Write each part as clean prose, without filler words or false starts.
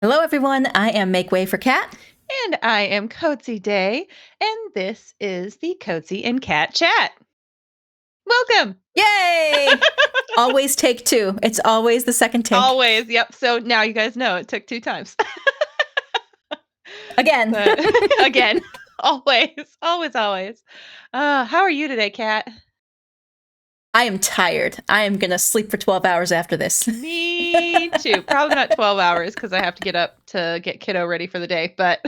Hello, everyone. I am Make Way for Cat. And I am Kotzy Day, and this is the Kotzy and Cat Chat. Welcome! Yay! Always take two. It's always the second take. Always, yep. So now you guys know it took 2 times. Again. Again. Always. Always. How are you today, Cat? I am tired. I am going to sleep for 12 hours after this. Me too. Probably not 12 hours because I have to get up to get kiddo ready for the day, but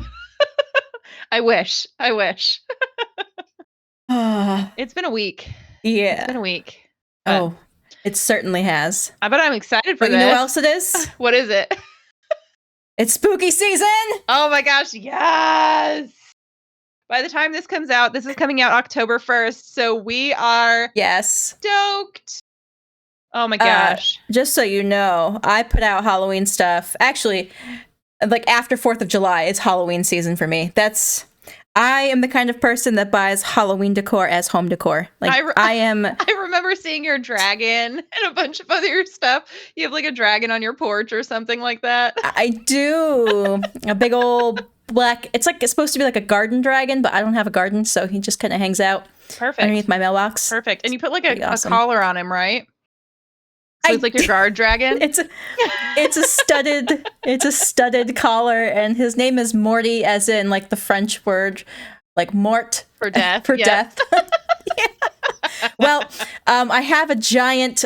I wish. It's been a week. Yeah. It's been a week. Oh, it certainly has. But I'm excited for this. You know what else it is? What is it? It's spooky season! Oh my gosh, yes! By the time this comes out, this is coming out October 1st, so we are stoked! Oh my gosh. Just so you know, I put out Halloween stuff. Actually, like after 4th of July, it's Halloween season for me. I am the kind of person that buys Halloween decor as home decor. Like I remember seeing your dragon and a bunch of other stuff. You have like a dragon on your porch or something like that. I do. A big old black. It's supposed to be like a garden dragon, but I don't have a garden, so he just kind of hangs out underneath my mailbox. Perfect. And you put like a collar on him, right? So it's like your guard dragon. It's a studded collar, and his name is Morty, as in like the French word, like mort for death. Death. Yeah. Well, I have a giant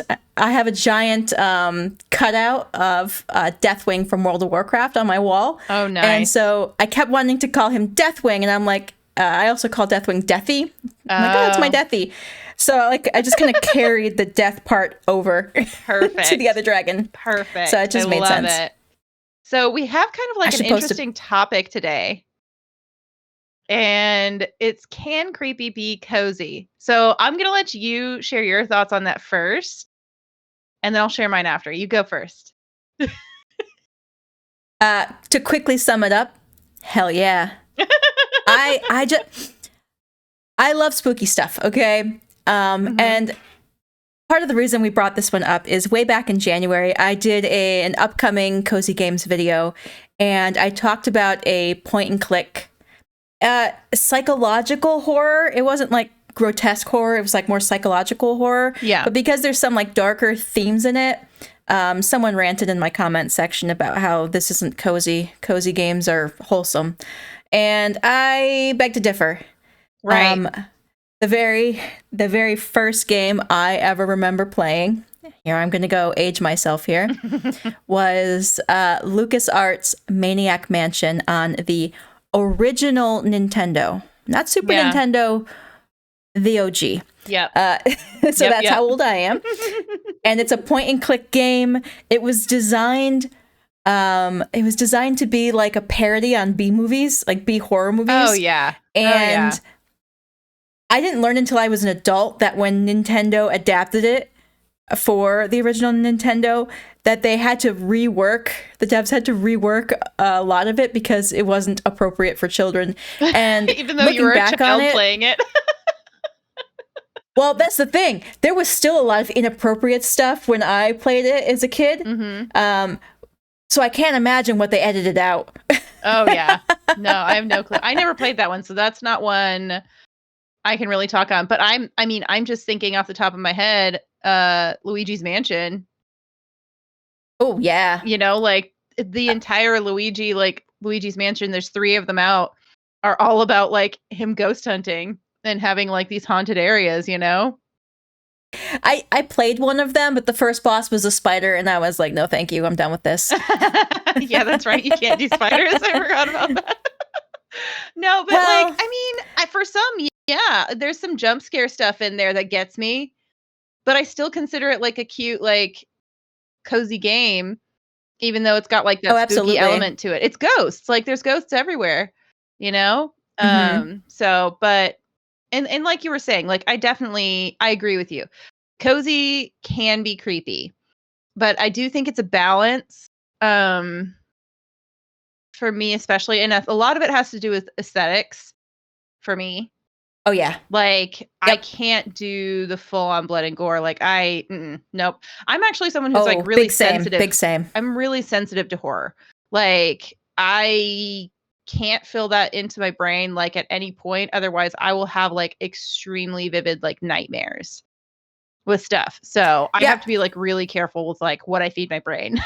cutout of Deathwing from World of Warcraft on my wall. Oh, nice. And so I kept wanting to call him Deathwing, and I'm like, I also call Deathwing Deathy. I'm like, oh, it's my Deathy. So like I just kind of carried the death part over to the other dragon. Perfect. So it just made sense. It. So we have kind of like an interesting topic today. And it's, can creepy be cozy? So I'm going to let you share your thoughts on that first. And then I'll share mine after. You go first. To quickly sum it up, hell yeah. I love spooky stuff, okay? And part of the reason we brought this one up is way back in January, I did an upcoming Cozy Games video, and I talked about a point-and-click psychological horror. It wasn't like grotesque horror, it was like more psychological horror. Yeah. But because there's some like darker themes in it, someone ranted in my comment section about how this isn't cozy. Cozy games are wholesome. And I beg to differ. Right. The very first game I ever remember playing, here I'm going to go age myself here, was LucasArts' Maniac Mansion on the original Nintendo. Not Super Nintendo, the OG. Yep. That's how old I am. And it's a point-and-click game. It was designed to be like a parody on B movies, like B horror movies. Oh, yeah. And I didn't learn until I was an adult that when Nintendo adapted it for the original Nintendo, that they had to rework, the devs had to rework a lot of it because it wasn't appropriate for children. And even though you were a child playing it. Well, that's the thing. There was still a lot of inappropriate stuff when I played it as a kid. Mm-hmm. So I can't imagine what they edited out. Oh, yeah. No, I have no clue. I never played that one, so that's not one I can really talk on. But I'm just thinking off the top of my head, Luigi's Mansion. Oh, yeah. You know, like the entire Luigi's Mansion, there's 3 of them out, are all about like him ghost hunting and having like these haunted areas, you know? I played one of them, but the first boss was a spider, and I was like, no, thank you. I'm done with this. Yeah, that's right. You can't do spiders. I forgot about that. No, but for some, yeah, there's some jump scare stuff in there that gets me, but I still consider it like a cute, like cozy game, even though it's got like that spooky element to it. It's ghosts. Like there's ghosts everywhere, you know? So, but, and like you were saying, like, I agree with you. Cozy can be creepy, but I do think it's a balance. For me, especially, and a lot of it has to do with aesthetics for me. Oh, yeah. Like, yep. I can't do the full on blood and gore. Like, nope. I'm actually someone who's like really sensitive. Big same. I'm really sensitive to horror. Like, I can't fill that into my brain like at any point. Otherwise, I will have like extremely vivid like nightmares with stuff. So I have to be like really careful with like what I feed my brain.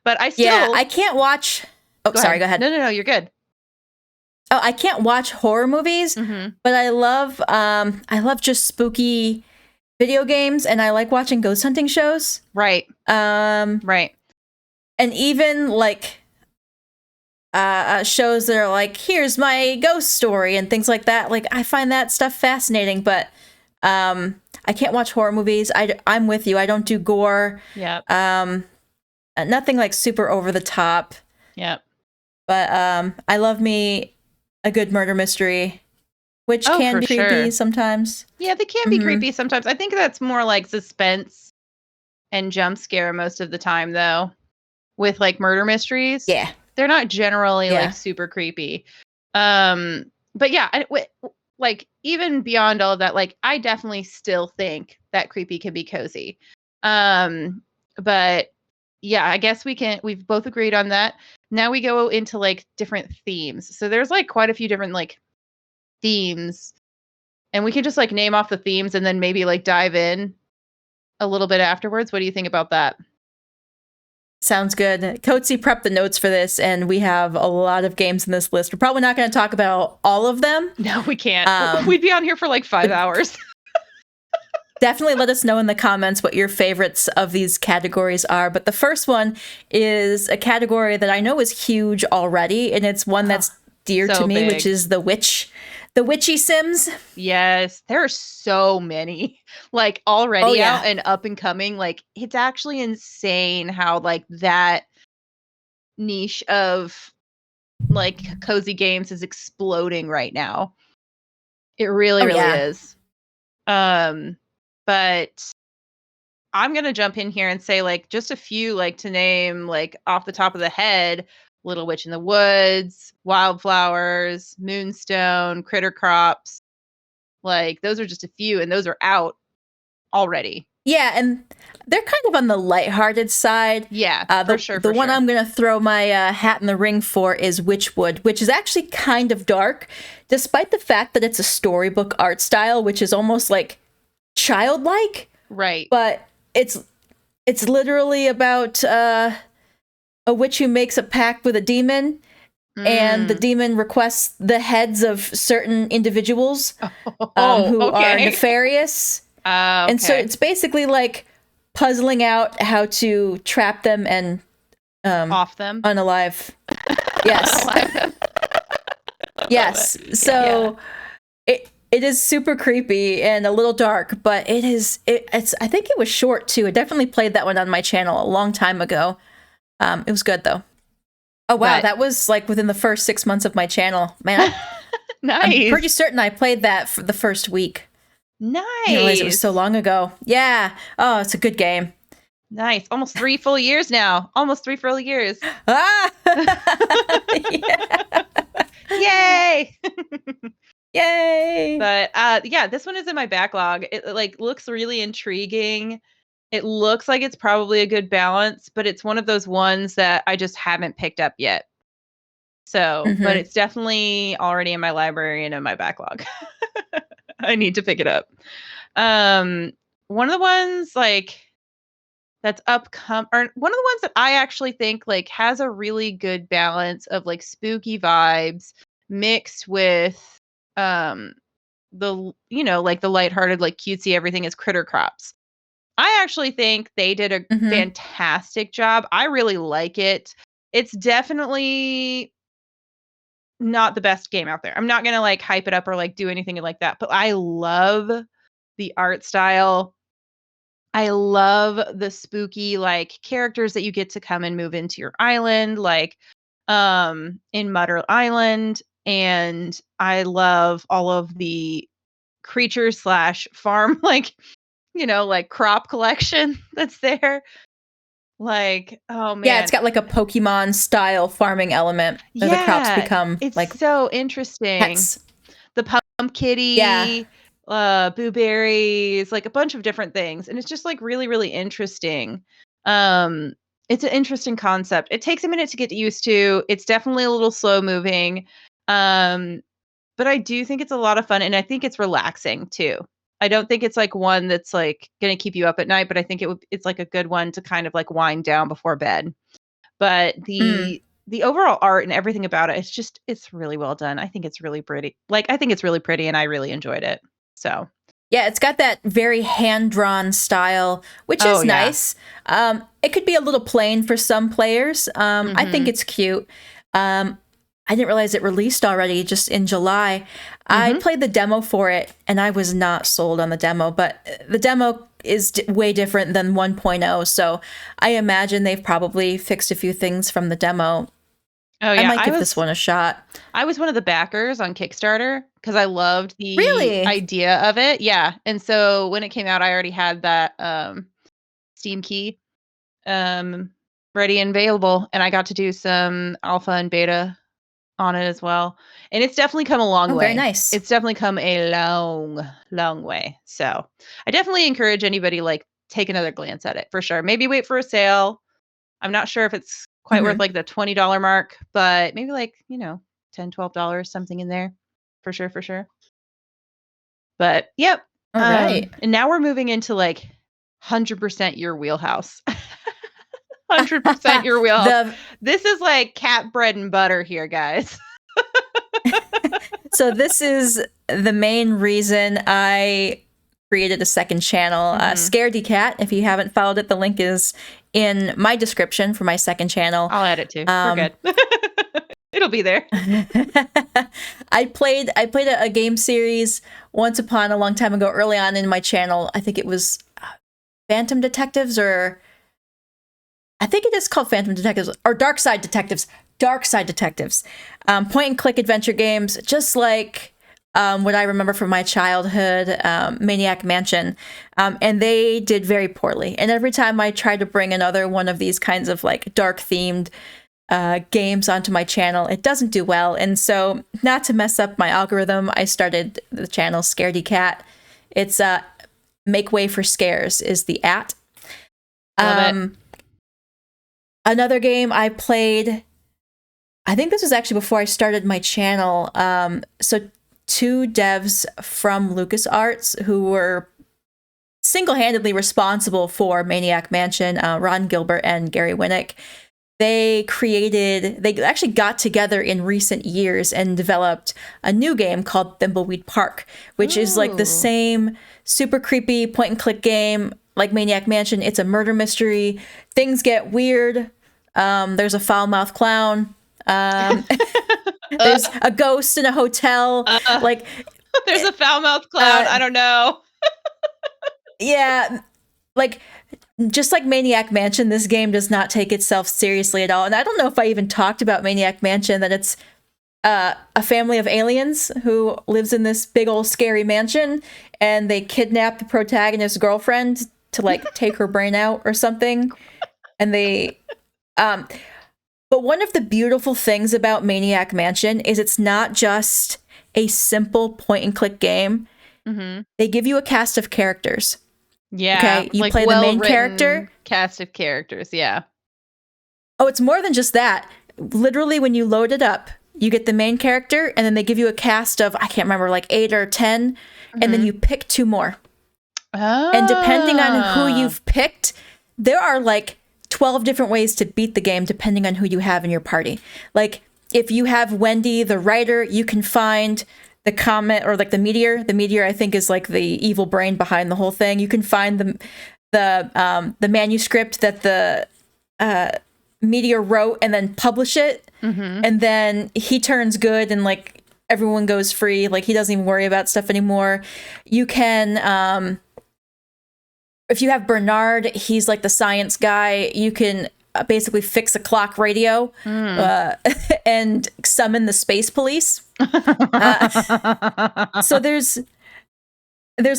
But I still I can't watch. Oh, sorry. Go ahead. No, you're good. Oh, I can't watch horror movies, but I love just spooky video games, and I like watching ghost hunting shows. Right. Right. And even like shows that are like, here's my ghost story and things like that. Like, I find that stuff fascinating, but I can't watch horror movies. I'm with you. I don't do gore. Yep. Nothing like super over the top. Yep. But I love me a good murder mystery, which can be creepy sometimes. Yeah, they can be creepy sometimes. I think that's more like suspense and jump scare most of the time, though. With like murder mysteries, they're not generally like super creepy. But yeah, like even beyond all of that, like I definitely still think that creepy can be cozy. But yeah, I guess we've both agreed on that. Now we go into like different themes. So there's like quite a few different like themes, and we could just like name off the themes and then maybe like dive in a little bit afterwards. What do you think about that? Sounds good. Kotzy prepped the notes for this, and we have a lot of games in this list. We're probably not going to talk about all of them. No, we can't. We'd be on here for like 5 hours. Definitely let us know in the comments what your favorites of these categories are. But the first one is a category that I know is huge already, and it's one that's dear to me, which is the Witchy Sims. Yes, there are so many like already out and up and coming. Like, it's actually insane how like that niche of like cozy games is exploding right now. It really is. But I'm going to jump in here and say like just a few like to name like off the top of the head: Little Witch in the Woods, Wildflowers, Moonstone, Critter Crops. Like, those are just a few, and those are out already. Yeah, and they're kind of on the lighthearted side. Yeah, for sure. The one I'm going to throw my hat in the ring for is Witchwood, which is actually kind of dark, despite the fact that it's a storybook art style, which is almost like childlike. Right. But it's literally about a witch who makes a pact with a demon, and the demon requests the heads of certain individuals who are nefarious. And so it's basically like puzzling out how to trap them and off them, unalive. Yes. Unalive them. Yes. So it is super creepy and a little dark, but it's I think it was short too. I definitely played that one on my channel a long time ago. It was good though. Oh wow, that was like within the first 6 months of my channel. Man, nice. I'm pretty certain I played that for the first week. Nice. I didn't realize it was so long ago. Yeah. Oh, it's a good game. Nice. Almost 3 full years now. Almost 3 full years. Ah! Yay! Yay! But yeah, this one is in my backlog. It like looks really intriguing. It looks like it's probably a good balance, but it's one of those ones that I just haven't picked up yet. So, but it's definitely already in my library and in my backlog. I need to pick it up. One of the ones like that's or one of the ones that I actually think like has a really good balance of like spooky vibes mixed with the like the lighthearted, like cutesy everything is Critter Crops. I actually think they did a fantastic job. I really like it. It's definitely not the best game out there. I'm not going to like hype it up or like do anything like that, but I love the art style. I love the spooky like characters that you get to come and move into your island, like in Mutter Island. And I love all of the creatures / farm, like, like crop collection that's there. Like, oh man. Yeah, it's got like a Pokemon style farming element where the crops become it's like so interesting. Pets. The Pump Kitty, Boo Berries, like a bunch of different things. And it's just like really, really interesting. It's an interesting concept. It takes a minute to get used to. It's definitely a little slow moving. But I do think it's a lot of fun, and I think it's relaxing too. I don't think it's like one that's like going to keep you up at night, but I think it's like a good one to kind of like wind down before bed. But the overall art and everything about it, it's really well done. I think it's really pretty. Like, I think it's really pretty, and I really enjoyed it. So Yeah, it's got that very hand-drawn style, which is nice. It could be a little plain for some players. I think it's cute. I didn't realize it released already just in July. I played the demo for it, and I was not sold on the demo, but the demo is way different than 1.0, so I imagine they've probably fixed a few things from the demo. Oh, yeah. I might give this one a shot. I was one of the backers on Kickstarter because I loved the idea of it. Yeah. And so when it came out, I already had that Steam key ready and available, and I got to do some alpha and beta on it as well. And it's definitely come a long way. Very nice. It's definitely come a long way. So I definitely encourage anybody, like, take another glance at it for sure. Maybe wait for a sale. I'm not sure if it's quite worth like the $20 mark, but maybe like, $10, $12, something in there. For sure. But yep. All right. And now we're moving into like 100% your wheelhouse. 100% your wheelhouse. This is like cat bread and butter here, guys. So this is the main reason I created a second channel, Scaredy Cat. If you haven't followed it, the link is in my description for my second channel. I'll add it too. We're good. It'll be there. I played a game series once upon a long time ago, early on in my channel. I think it was Phantom Detectives, or I think it is called Phantom Detectives, or Darkside Detectives. Darkside Detectives. Point and click adventure games, just like what I remember from my childhood, Maniac Mansion. And they did very poorly. And every time I tried to bring another one of these kinds of like dark themed games onto my channel, it doesn't do well. And so, not to mess up my algorithm, I started the channel Scaredy Cat. It's Make Way for Scares is the @ Love it. Another game I played, I think this was actually before I started my channel. So two devs from LucasArts who were single-handedly responsible for Maniac Mansion, Ron Gilbert and Gary Winnick. They actually got together in recent years and developed a new game called Thimbleweed Park, which is like the same super creepy point-and-click game like Maniac Mansion. It's a murder mystery. Things get weird. There's a foul-mouthed clown. There's a ghost in a hotel. Like there's a foul-mouthed clown. I don't know. Yeah, like just like Maniac Mansion, this game does not take itself seriously at all. And I don't know if I even talked about Maniac Mansion, that it's a family of aliens who lives in this big old scary mansion, and they kidnap the protagonist's girlfriend to like take her brain out or something. And they but one of the beautiful things about Maniac Mansion is it's not just a simple point and click game. They give you a cast of characters. Yeah. Okay, you play the main character. Cast of characters, yeah. Oh, it's more than just that. Literally, when you load it up, you get the main character, and then they give you a cast of, I can't remember, like 8 or 10, and then you pick 2 more. And depending on who you've picked, there are like 12 different ways to beat the game depending on who you have in your party. Like, if you have Wendy, the writer, you can find the comet, or like the meteor. The meteor, I think, is like the evil brain behind the whole thing. You can find the manuscript that the meteor wrote and then publish it. And then he turns good and like everyone goes free. Like, he doesn't even worry about stuff anymore. You can, if you have Bernard, he's like the science guy. You can basically fix a clock radio and summon the space police. So there's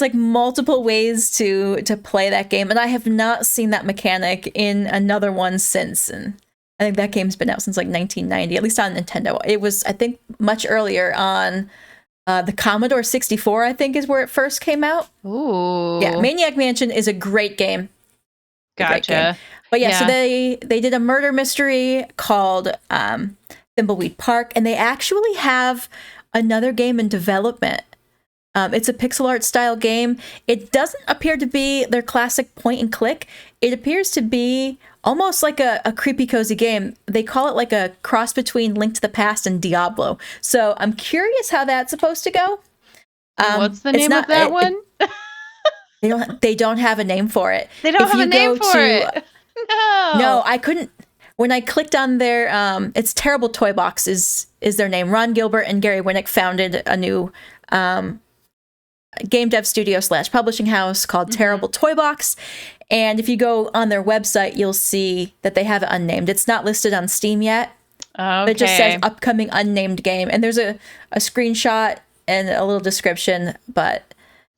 like multiple ways to play that game, and I have not seen that mechanic in another one since. And I think that game's been out since like 1990, at least on Nintendo. It was, I think, much earlier on the Commodore 64, I think, is where it first came out. Ooh. Yeah, Maniac Mansion is a great game. great game. Gotcha. But yeah, so Yeah. they did a murder mystery called Thimbleweed Park, and they actually have another game in development. It's a pixel art style game. It doesn't appear to be their classic point and click. It appears to be almost like a creepy cozy game. They call it like a cross between Link to the Past and Diablo. So I'm curious how that's supposed to go. What's the name of that one? They don't have a name for it. They don't have a name for it. No, I couldn't. When I clicked on their, it's Terrible Toy Box is their name. Ron Gilbert and Gary Winnick founded a new game dev studio / publishing house called Terrible Toy Box. And if you go on their website, you'll see that they have it unnamed. It's not listed on Steam yet. Okay. But it just says upcoming unnamed game. And there's a screenshot and a little description, but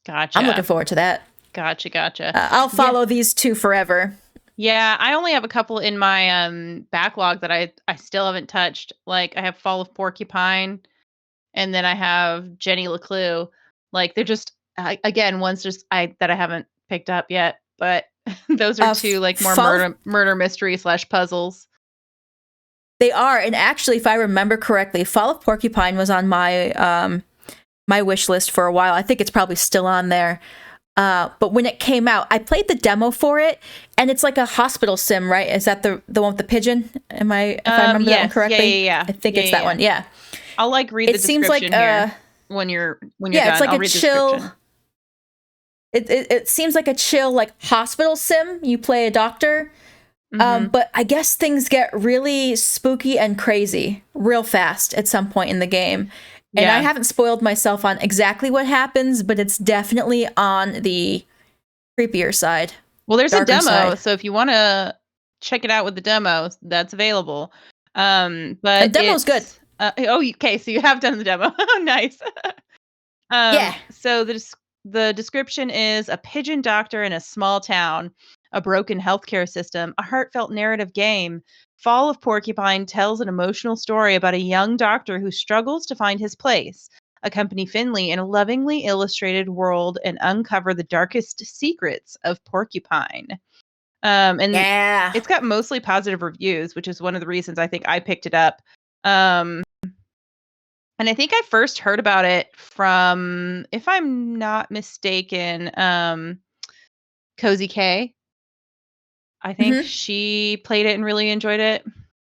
Gotcha. I'm looking forward to that. Gotcha. I'll follow these two forever. Yeah, I only have a couple in my backlog that I still haven't touched. Like I have Fall of Porcupine, and then I have Jenny LeClue. Like they're just again one's just that I haven't picked up yet, but those are two like more murder mystery / puzzles. They are, and actually, if I remember correctly, Fall of Porcupine was on my my wish list for a while. I think it's probably still on there. But when it came out, I played the demo for it, and it's like a hospital sim, right? Is that the one with the pigeon? If I remember that one correctly? Yeah. I think it's that one. Yeah. I'll like read the description seems like, here when you're done. It's like I'll read a chill. It seems like a chill like hospital sim. You play a doctor, but I guess things get really spooky and crazy real fast at some point in the game. And I haven't spoiled myself on exactly what happens, but it's definitely on the creepier side. Well, there's a demo, side. so if you want to check it out with the demo, that's available. But the demo's good. Okay, so you have done the demo. Nice. Yeah. So the description is a pigeon doctor in a small town, a broken healthcare system, a heartfelt narrative game. Fall of Porcupine tells an emotional story about a young doctor who struggles to find his place, accompany Finley in a lovingly illustrated world, and uncover the darkest secrets of Porcupine. And it's got mostly positive reviews, which is one of the reasons I think I picked it up. And I think I first heard about it from, if I'm not mistaken, Cozy K. I think she played it and really enjoyed it.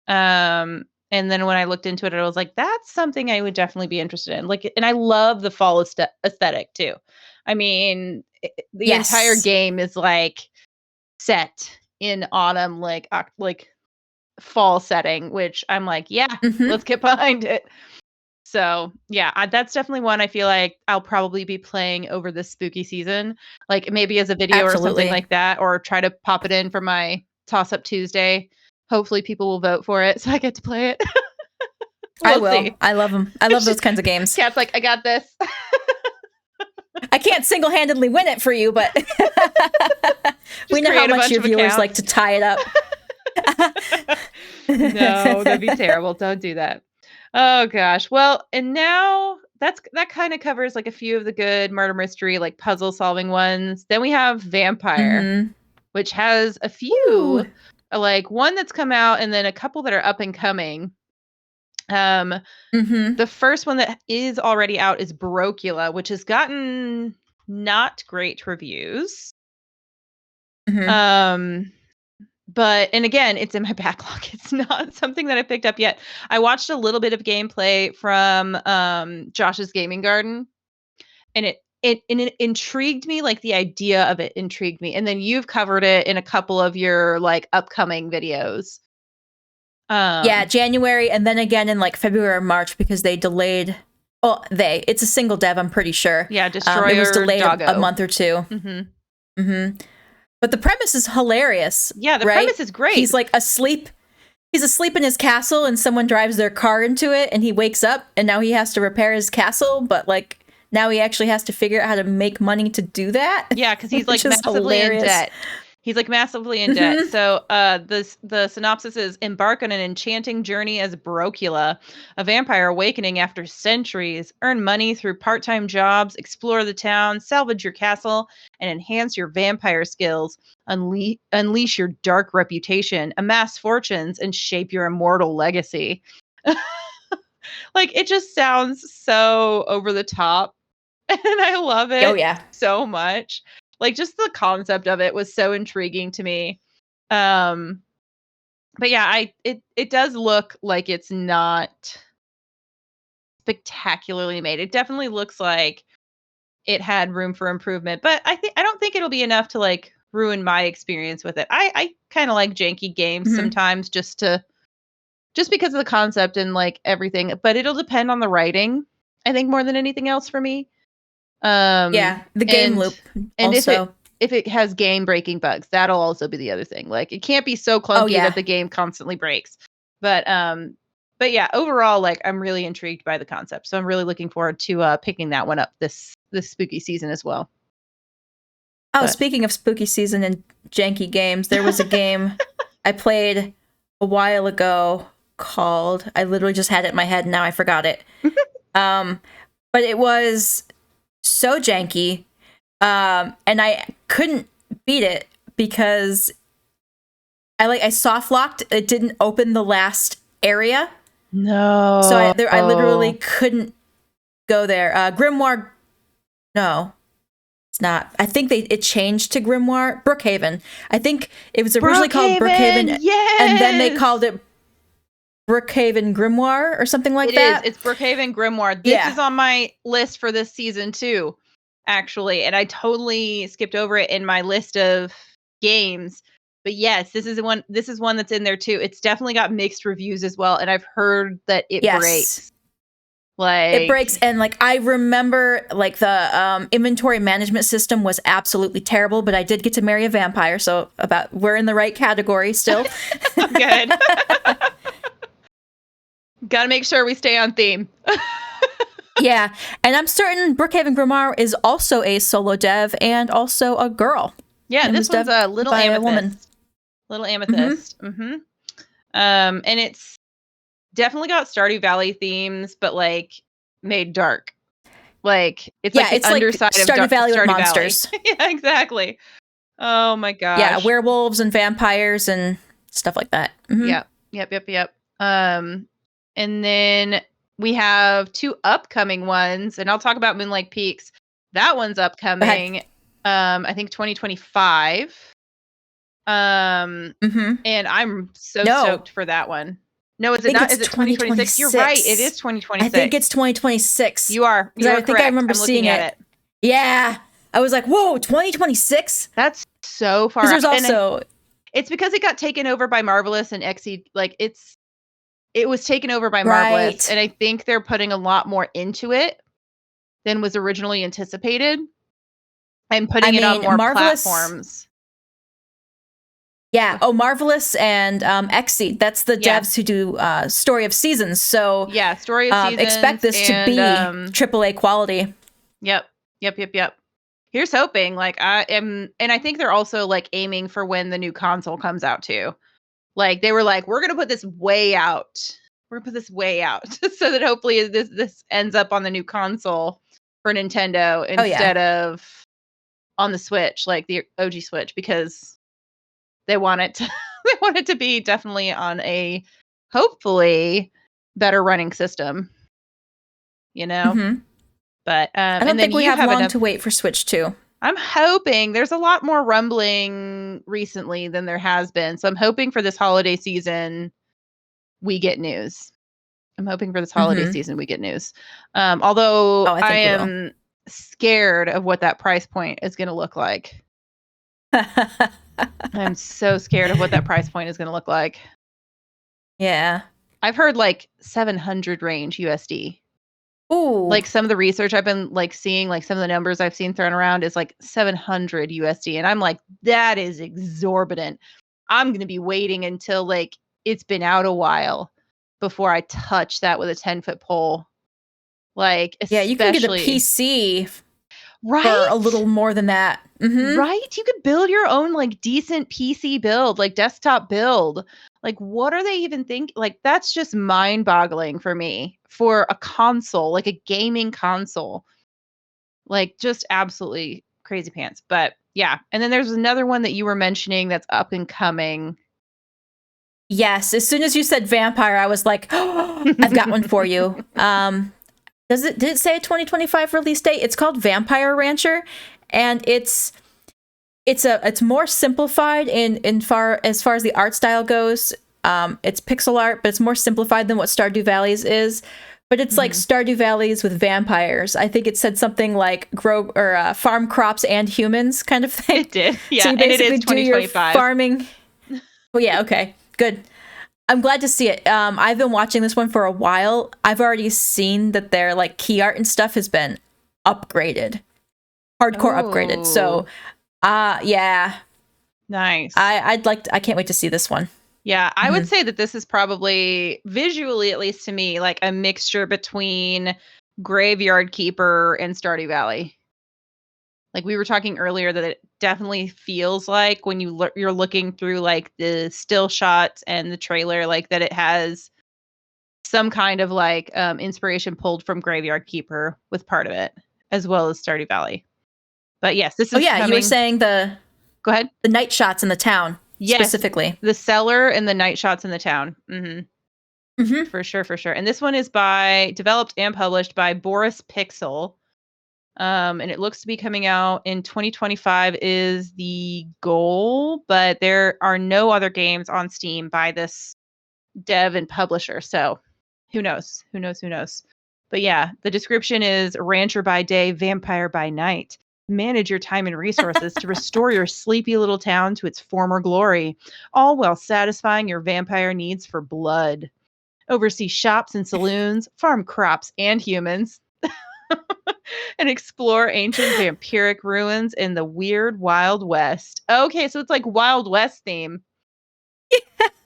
And then when I looked into it, I was like, that's something I would definitely be interested in. Like, and I love the fall aesthetic too. I mean, the entire game is like set in autumn, like fall setting, which I'm like, let's get behind it. So yeah, that's definitely one I feel like I'll probably be playing over this spooky season, like maybe as a video or something like that, or try to pop it in for my Toss Up Tuesday. Hopefully people will vote for it so I get to play it. I will. See. I love them. I love those kinds of games. Kat's like, I got this. I can't single-handedly win it for you, but we know how much your viewers like to tie it up. No, that'd be terrible. Don't do that. Oh gosh. Well, and now that kind of covers like a few of the good murder mystery, like puzzle solving ones. Then we have Vampire, which has a few, like one that's come out and then a couple that are up and coming. The first one that is already out is Brocula, which has gotten not great reviews. But, and again, it's in my backlog. It's not something that I picked up yet. I watched a little bit of gameplay from Josh's Gaming Garden, and it intrigued me. Like the idea of it intrigued me. And then you've covered it in a couple of your like upcoming videos. January, and then again in like February or March because they delayed. Well, it's a single dev, I'm pretty sure. Yeah, Destroyer it was delayed Doggo. a month or two. But the premise is hilarious. Yeah, the premise is great. He's like asleep. He's asleep in his castle and someone drives their car into it and he wakes up and now he has to repair his castle. But like now he actually has to figure out how to make money to do that. Yeah, because he's like massively in debt. He's like massively in debt. So the synopsis is: embark on an enchanting journey as Brocula, a vampire awakening after centuries. Earn money through part-time jobs, explore the town, salvage your castle, and enhance your vampire skills. Unleash your dark reputation, amass fortunes, and shape your immortal legacy. Like, it just sounds so over the top, and I love it. Oh yeah. So much. Like, just the concept of it was so intriguing to me. But yeah, it does look like it's not spectacularly made. It definitely looks like it had room for improvement, but I don't think it'll be enough to like ruin my experience with it. I kind of like janky games sometimes just because of the concept and like everything, but it'll depend on the writing, I think, more than anything else for me. Yeah, the game loop. And also, if it has game breaking bugs, that'll also be the other thing. Like, it can't be so clunky that the game constantly breaks. But yeah, overall, like, I'm really intrigued by the concept, so I'm really looking forward to picking that one up this spooky season as well. Oh, speaking of spooky season and janky games, there was a game I played a while ago called, I literally just had it in my head and now I forgot it. But it was so janky, and I couldn't beat it because I soft locked. It didn't open the last area. No. So I literally couldn't go there. Grimoire. No, it's not. I think it changed to Grimoire. Brookhaven. I think it was originally called Brookhaven. Yes! And then they called it Brookhaven Grimoire or something like that. It's Brookhaven Grimoire. This is on my list for this season too, actually. And I totally skipped over it in my list of games. But yes, this is one that's in there too. It's definitely got mixed reviews as well. And I've heard that it breaks. Like, it breaks, and like I remember, like the inventory management system was absolutely terrible. But I did get to marry a vampire, so we're in the right category still. Good. Gotta make sure we stay on theme. Yeah, and I'm certain Brookhaven Grimoire is also a solo dev and also a girl. Yeah, and this one's a Little Amethyst. Woman. Little Amethyst. And it's definitely got Stardew Valley themes, but like made dark. Like, it's like the underside of Stardew Valley with Stardew monsters. Valley. Yeah, exactly. Oh my gosh. Yeah, werewolves and vampires and stuff like that. Yep. And then we have 2 upcoming ones, and I'll talk about Moonlight Peaks. That one's upcoming. I think 2025. And I'm so stoked for that one. No, is it not? Is it 2026? You're right. It is 2026. I think it's 2026. You are. I think I remember seeing it. Yeah. I was like, whoa, 2026? That's so far. There's also... it's because it got taken over by Marvelous and Exceed. Like, it was taken over by Marvelous. And I think they're putting a lot more into it than was originally anticipated. And putting it on more platforms. Yeah. Oh, Marvelous and Exceed. That's the devs who do Story of Seasons. So yeah, Story of Seasons. Expect this to be AAA quality. Yep. Here's hoping. Like, and I think they're also like aiming for when the new console comes out too. Like, they were like, we're gonna put this way out. so that hopefully this ends up on the new console for Nintendo instead of on the Switch, like the OG Switch, because they want it to be definitely on a hopefully better running system, you know. But I don't think we have long to wait for Switch 2. I'm hoping. There's a lot more rumbling recently than there has been, so I'm hoping for this holiday season we get news. Although I am scared of what that price point is going to look like. I'm so scared of what that price point is going to look like. Yeah. I've heard like 700 range USD. Ooh. Like, some of the research I've been like seeing, like some of the numbers I've seen thrown around is like 700 USD. And I'm like, that is exorbitant. I'm going to be waiting until like it's been out a while before I touch that with a 10-foot pole. Like, especially... Yeah, you can get a PC. Right? a little more than that. Mm-hmm. Right? You could build your own like decent PC build, like desktop build. Like, what are they even thinking? Like, that's just mind-boggling for me for a console, like a gaming console. Like, just absolutely crazy pants. But yeah. And then there's another one that you were mentioning that's up and coming. Yes, as soon as you said vampire, I was like, oh, I've got one for you. Did it say a 2025 release date? It's called Vampire Rancher, and it's more simplified as far as the art style goes. It's pixel art, but it's more simplified than what Stardew Valleys is. But it's like Stardew Valleys with vampires. I think it said something like grow or farm crops and humans kind of thing. It did, yeah. So you basically and it is 2025. do your farming. Well, yeah, okay, good. I'm glad to see it. I've been watching this one for a while. I've already seen that their like key art and stuff has been upgraded, hardcore upgraded. So, yeah, nice. I can't wait to see this one. Yeah, I would say that this is probably visually, at least to me, like a mixture between Graveyard Keeper and Stardew Valley. Like we were talking earlier, that it definitely feels like when you're looking through like the still shots and the trailer, like that it has some kind of like inspiration pulled from Graveyard Keeper with part of it, as well as Stardew Valley. But yes, this is. Oh yeah, you were saying Go ahead. The night shots in the town, specifically the cellar and the night shots in the town. For sure. And this one is developed and published by Boris Pixel. And it looks to be coming out in 2025 is the goal, but there are no other games on Steam by this dev and publisher. So who knows? But yeah, the description is rancher by day, vampire by night. Manage your time and resources to restore your sleepy little town to its former glory, all while satisfying your vampire needs for blood. Oversee shops and saloons, farm crops and humans, and explore ancient vampiric ruins in the weird Wild West. Okay, so it's like Wild West theme. Yeah.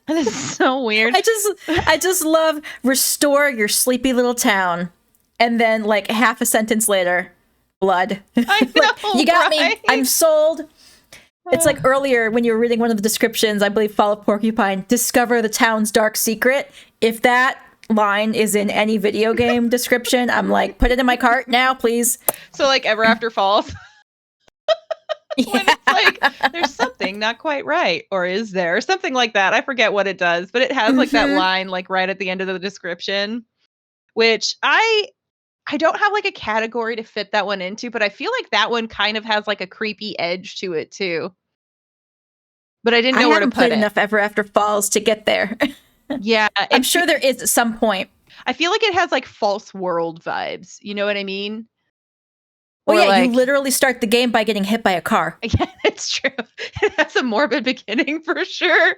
This is so weird. I just love restore your sleepy little town, and then like half a sentence later, blood. I know, like, you got me. I'm sold. It's like earlier when you were reading one of the descriptions, I believe Fall of Porcupine, discover the town's dark secret. If that line is in any video game description, I'm like, put it in my cart now, please. So like Ever After Falls. Yeah. When it's like there's something not quite right, or is there, or something like that. I forget what it does, but it has like that line like right at the end of the description, which I don't have like a category to fit that one into, but I feel like that one kind of has like a creepy edge to it too. But I didn't know where to put it. I haven't played enough Ever After Falls to get there. Yeah. I'm sure there is at some point. I feel like it has like False World vibes. You know what I mean? Well, yeah, like, you literally start the game by getting hit by a car. Yeah, it's true. It has a morbid beginning for sure.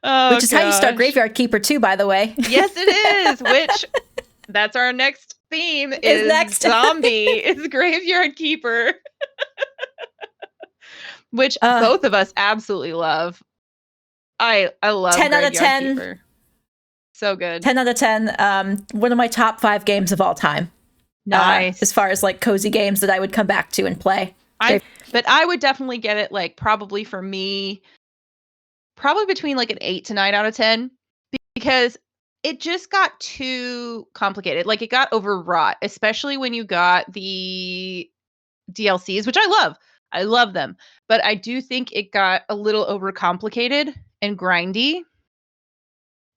Which is how you start Graveyard Keeper too, by the way. Yes, it is. Which that's our next theme is next. Zombie is Graveyard Keeper. Which both of us absolutely love. I love 10 out of 10. Keeper. So good. 10 out of 10. One of my top 5 games of all time. Nice. As far as like cozy games that I would come back to and play. But I would definitely get it like probably for me, probably between like an 8 to 9 out of 10, because it just got too complicated. Like it got overwrought, especially when you got the DLCs, which I love. I love them. But I do think it got a little overcomplicated and grindy.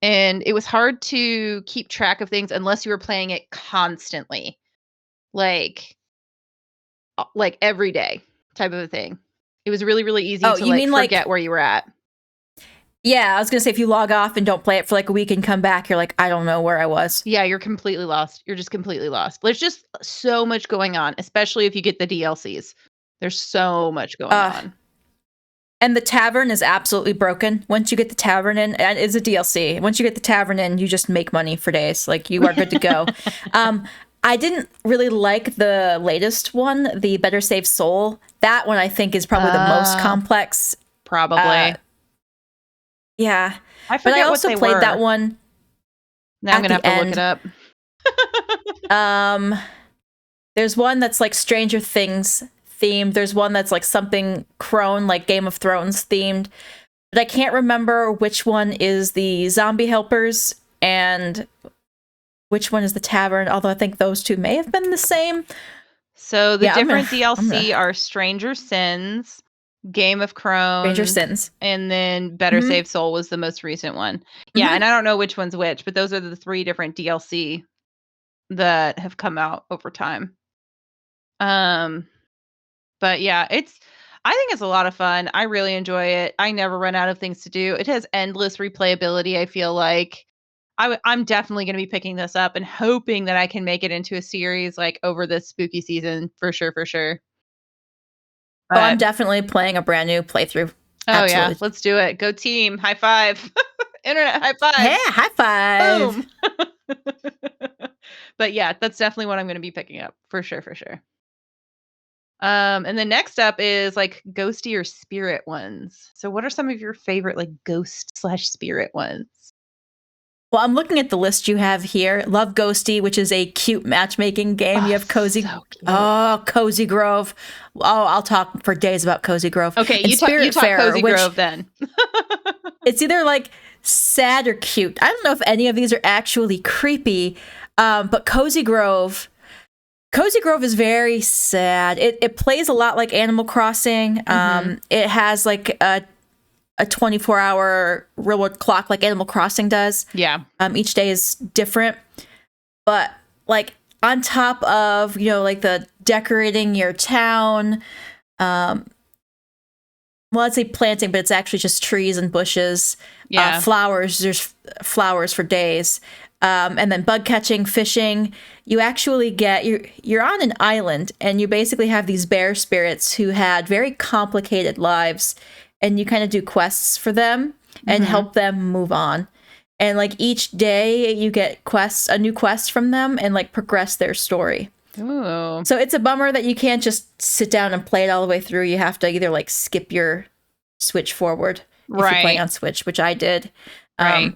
And it was hard to keep track of things unless you were playing it constantly. Like every day type of a thing. It was really, really easy to forget where you were at. Yeah, I was going to say if you log off and don't play it for like a week and come back, you're like, I don't know where I was. Yeah, you're completely lost. You're just completely lost. There's just so much going on, especially if you get the DLCs. There's so much going on. And the tavern is absolutely broken. Once you get the tavern in, and it's a DLC. Once you get the tavern in, you just make money for days. Like you are good to go. I didn't really like the latest one, the Better Save Soul. That one I think is probably the most complex. Probably. Yeah. I forget but I also what they played were. That one. Now I'm going to have to look it up. There's one that's like Stranger Things themed. There's one that's like something crone, like Game of Thrones themed. But I can't remember which one is the zombie helpers and which one is the tavern, although I think those two may have been the same. So the different DLC are Stranger Sins, Game of Crones, Stranger Sins, and then Better Save Soul was the most recent one. Yeah, and I don't know which one's which, but those are the 3 different DLC that have come out over time. But yeah, I think it's a lot of fun. I really enjoy it. I never run out of things to do. It has endless replayability, I feel like. I'm definitely going to be picking this up and hoping that I can make it into a series like over this spooky season for sure. Oh, I'm definitely playing a brand new playthrough. Oh Absolutely. Yeah, let's do it. Go team. High five. Internet high five. Yeah, high five. Boom. But yeah, that's definitely what I'm going to be picking up for sure. And then next up is like ghosty or spirit ones. So what are some of your favorite like ghost/spirit ones? Well, I'm looking at the list you have here. Love Ghosty, which is a cute matchmaking game. You have Cozy. So Cozy Grove. Oh, I'll talk for days about Cozy Grove. Okay, you talk Cozy Grove then. It's either like sad or cute. I don't know if any of these are actually creepy, but Cozy Grove is very sad. It plays a lot like Animal Crossing. It has like a 24-hour real-world clock like Animal Crossing does. Yeah. Each day is different. But like on top of, like the decorating your town, well, I'd say planting, but it's actually just trees and bushes. Yeah. Flowers, there's flowers for days. And then bug catching, fishing. You actually you're on an island, and you basically have these bear spirits who had very complicated lives, and you kind of do quests for them and help them move on. And like each day you get a new quest from them and like progress their story. Ooh. So it's a bummer that you can't just sit down and play it all the way through. You have to either like skip your switch forward if you're playing on Switch, which I did. Right.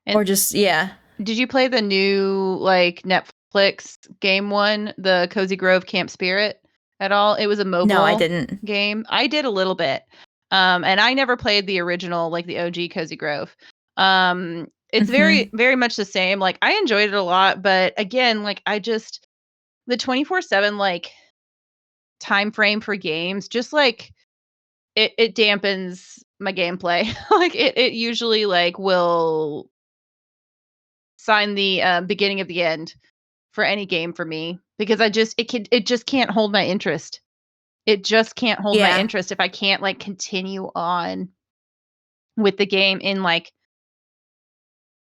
Or just, yeah. Did you play the new like Netflix game one, the Cozy Grove Camp Spirit at all? It was a mobile No, I didn't. game. I did a little bit. And I never played the original, like the OG Cozy Grove. It's very, very much the same. Like I enjoyed it a lot, but again, like the 24/7 like time frame for games, just like it dampens my gameplay. Like it usually like will sign the beginning of the end for any game for me, because it just can't hold my interest. It just can't hold my interest if I can't like continue on with the game in like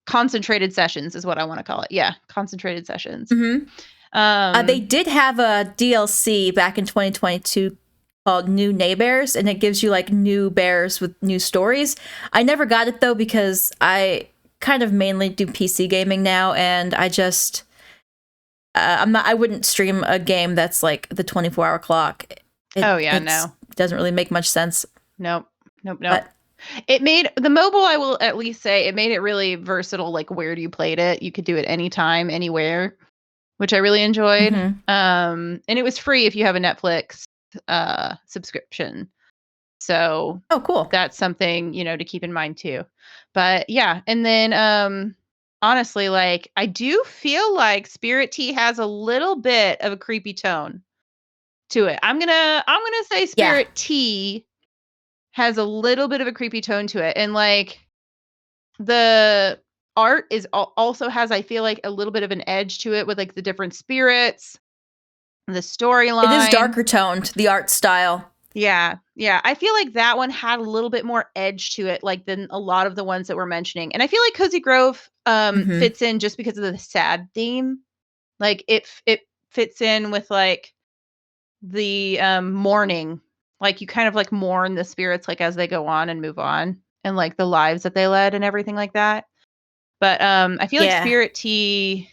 concentrated sessions is what I want to call it. Yeah, concentrated sessions. They did have a DLC back in 2022 called New Neighbors, and it gives you like new bears with new stories. I never got it though because I kind of mainly do PC gaming now, and I just I wouldn't stream a game that's like the 24-hour clock. No. Doesn't really make much sense. Nope. But it made the mobile, I will at least say, it made it really versatile, like where you played it. You could do it anytime, anywhere, which I really enjoyed. And it was free if you have a Netflix subscription. So cool. That's something, to keep in mind too. But yeah, and then honestly, like I do feel like Spirittea has a little bit of a creepy tone to it. I'm gonna say Spirittea has a little bit of a creepy tone to it, and like the art is also has, I feel like, a little bit of an edge to it with like the different spirits, the storyline. It is darker toned, the art style. Yeah. I feel like that one had a little bit more edge to it, like than a lot of the ones that we're mentioning. And I feel like Cozy Grove fits in just because of the sad theme. Like it fits in with like the mourning. Like you kind of like mourn the spirits like as they go on and move on, and like the lives that they led and everything like that. But I feel like Spirittea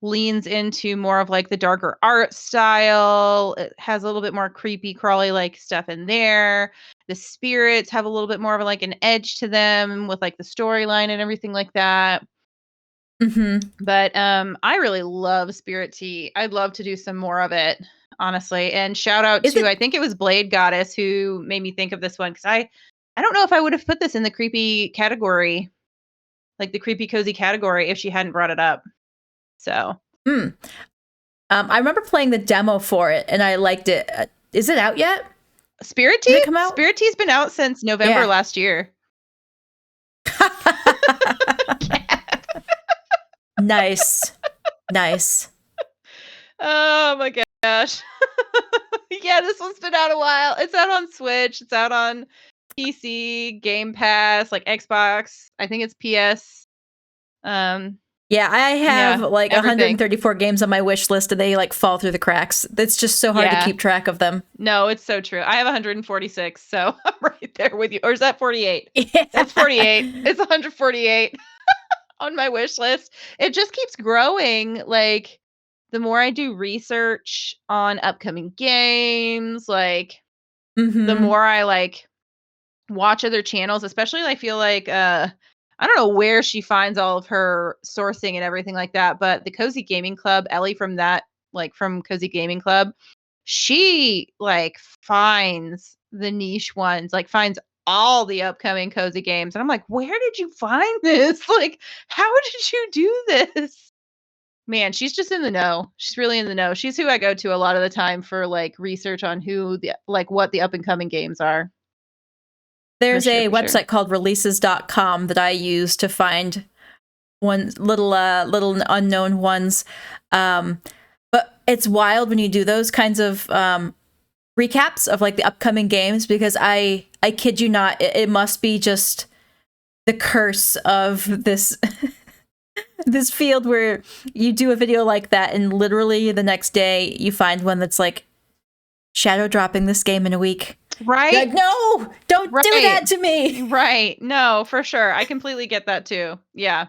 leans into more of like the darker art style. It has a little bit more creepy crawly like stuff in there. The spirits have a little bit more of like an edge to them with like the storyline and everything like that. But I really love Spirittea. I'd love to do some more of it, honestly. And shout out I think it was Blade Goddess who made me think of this one, because I don't know if I would have put this in the creepy category, like the creepy cozy category, if she hadn't brought it up. So I remember playing the demo for it and I liked it. Is it out yet? Spirittea? Did it come out? Spirittea's been out since November last year. Nice. Oh my gosh. Yeah, this one's been out a while. It's out on Switch. It's out on PC, Game Pass, like Xbox. I think it's PS. Yeah, I have like everything. 134 games on my wish list and they like fall through the cracks. It's just so hard to keep track of them. No, it's so true. I have 146, so I'm right there with you. Or is that 48? Yeah. That's 48. It's 148 on my wish list. It just keeps growing. Like, the more I do research on upcoming games, like, the more I like watch other channels, especially I feel like I don't know where she finds all of her sourcing and everything like that, but the Cozy Gaming Club, Ellie from Cozy Gaming Club, she like finds the niche ones, like finds all the upcoming cozy games. And I'm like, where did you find this? Like, how did you do this? Man, she's just in the know. She's really in the know. She's who I go to a lot of the time for like research on what the up and coming games are. There's a website called releases.com that I use to find little unknown ones. But it's wild when you do those kinds of recaps of like the upcoming games, because I kid you not, it must be just the curse of this this field where you do a video like that and literally the next day you find one that's like shadow dropping this game in a week. Right? You're like, no, don't do that to me. Right. No, for sure. I completely get that too. Yeah.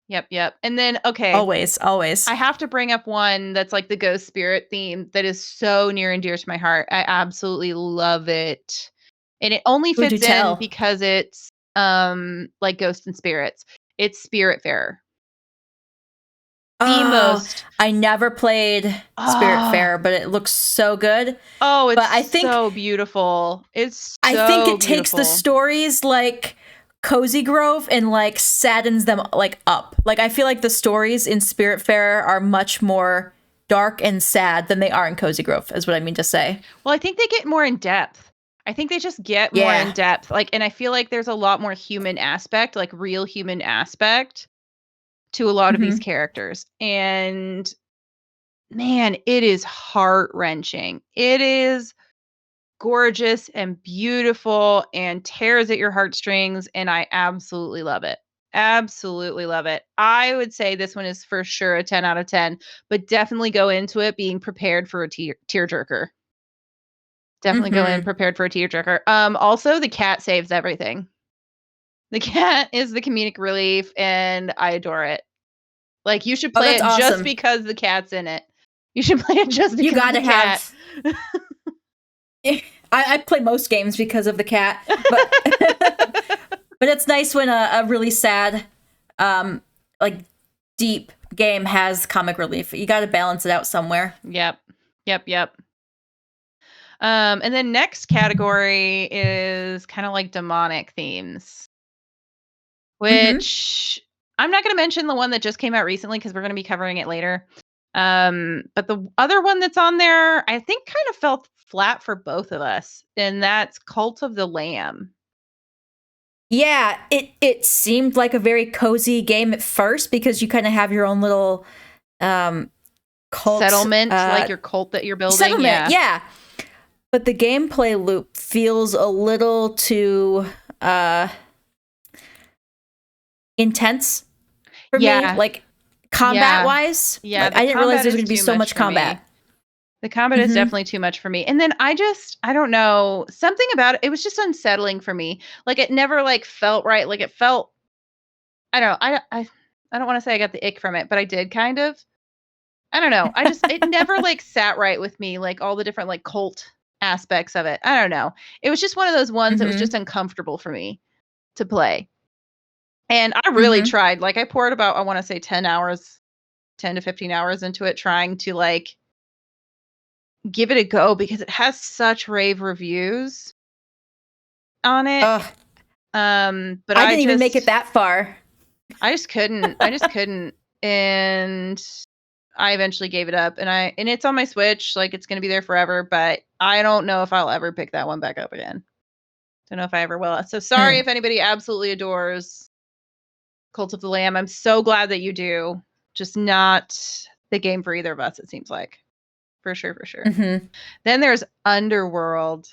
Yep. And then, okay. Always. I have to bring up one that's like the ghost spirit theme that is so near and dear to my heart. I absolutely love it. And it only fits in because it's like ghosts and spirits. It's Spiritfarer. I never played Spiritfarer, but it looks so good. Oh, it's so beautiful. I think it takes the stories like Cozy Grove and like saddens them like up. Like, I feel like the stories in Spiritfarer are much more dark and sad than they are in Cozy Grove, is what I mean to say. Well, I think they get more in depth. I think they just get more in depth. Like, and I feel like there's a lot more human aspect, like real human aspect to a lot of these characters. And man, it is heart-wrenching. It is gorgeous and beautiful and tears at your heartstrings, and I absolutely love it. Absolutely love it. I would say this one is for sure a 10 out of 10, but definitely go into it being prepared for a tearjerker. Definitely go in prepared for a tearjerker. Also, the cat saves everything. The cat is the comedic relief, and I adore it. Like, you should play it just because the cat's in it. You should play it just because of the cat. I play most games because of the cat, but it's nice when a really sad, like deep game has comic relief. You got to balance it out somewhere. Yep. And then next category is kind of like demonic themes, which I'm not going to mention the one that just came out recently because we're going to be covering it later. But the other one that's on there, I think kind of felt flat for both of us, and that's Cult of the Lamb. Yeah, it seemed like a very cozy game at first because you kind of have your own little cult settlement, like your cult that you're building. Settlement, yeah. But the gameplay loop feels a little too intense for me, like combat-wise. Yeah, like, I didn't realize there's going to be so much combat. The combat is definitely too much for me. And then I don't know, something about it, it was just unsettling for me. Like, it never like felt right. Like, it felt, I don't know, I don't want to say I got the ick from it, but I did kind of. I don't know. It never like sat right with me, like all the different like cult aspects of it. I don't know. It was just one of those ones that was just uncomfortable for me to play. And I really tried. Like, I poured about, I want to say 10 to 15 hours into it, trying to like give it a go because it has such rave reviews on it. Ugh. But I didn't even make it that far. I just couldn't. And I eventually gave it up, and it's on my Switch, like it's gonna be there forever, but I don't know if I'll ever pick that one back up again. Don't know if I ever will. So sorry if anybody absolutely adores Cult of the Lamb. I'm so glad that you do. Just not the game for either of us, it seems like. For sure. Then there's Underworld.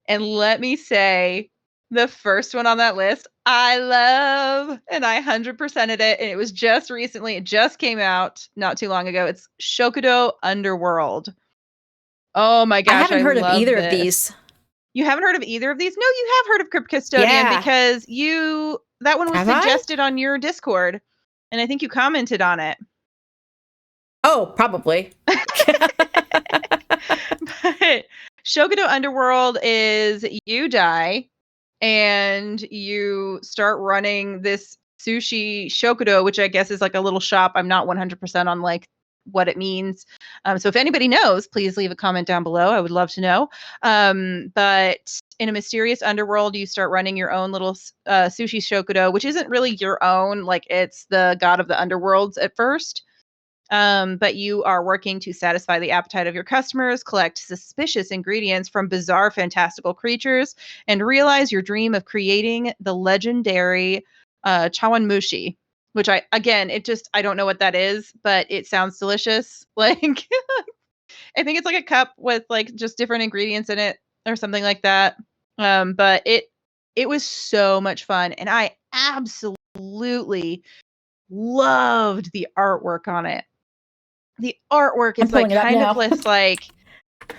And let me say, the first one on that list, I love, and I 100%ed it. And it was just recently, it just came out not too long ago. It's Shokudo Underworld. Oh my gosh. I haven't heard of either of these. You haven't heard of either of these? No, you have heard of Crypt Custodian because that one was suggested on your Discord. And I think you commented on it. Oh, probably. But Shokudo Underworld is you die and you start running this sushi Shokudo, which I guess is like a little shop. I'm not 100% on like what it means. So if anybody knows, please leave a comment down below. I would love to know. But in a mysterious underworld, you start running your own little sushi Shokudo, which isn't really your own. Like it's the god of the underworlds at first. But you are working to satisfy the appetite of your customers, collect suspicious ingredients from bizarre, fantastical creatures, and realize your dream of creating the legendary chawanmushi. Which I don't know what that is, but it sounds delicious. Like, I think it's like a cup with like just different ingredients in it or something like that. But it was so much fun, and I absolutely loved the artwork on it. The artwork is like kind of this like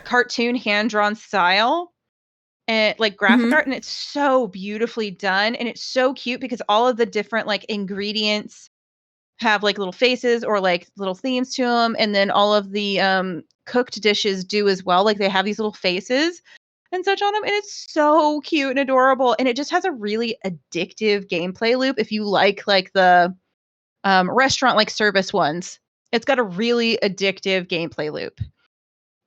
cartoon hand-drawn style and like graphic art, and it's so beautifully done, and it's so cute because all of the different like ingredients have like little faces or like little themes to them, and then all of the cooked dishes do as well. Like they have these little faces and such on them, and it's so cute and adorable, and it just has a really addictive gameplay loop if you like the restaurant like service ones. It's got a really addictive gameplay loop.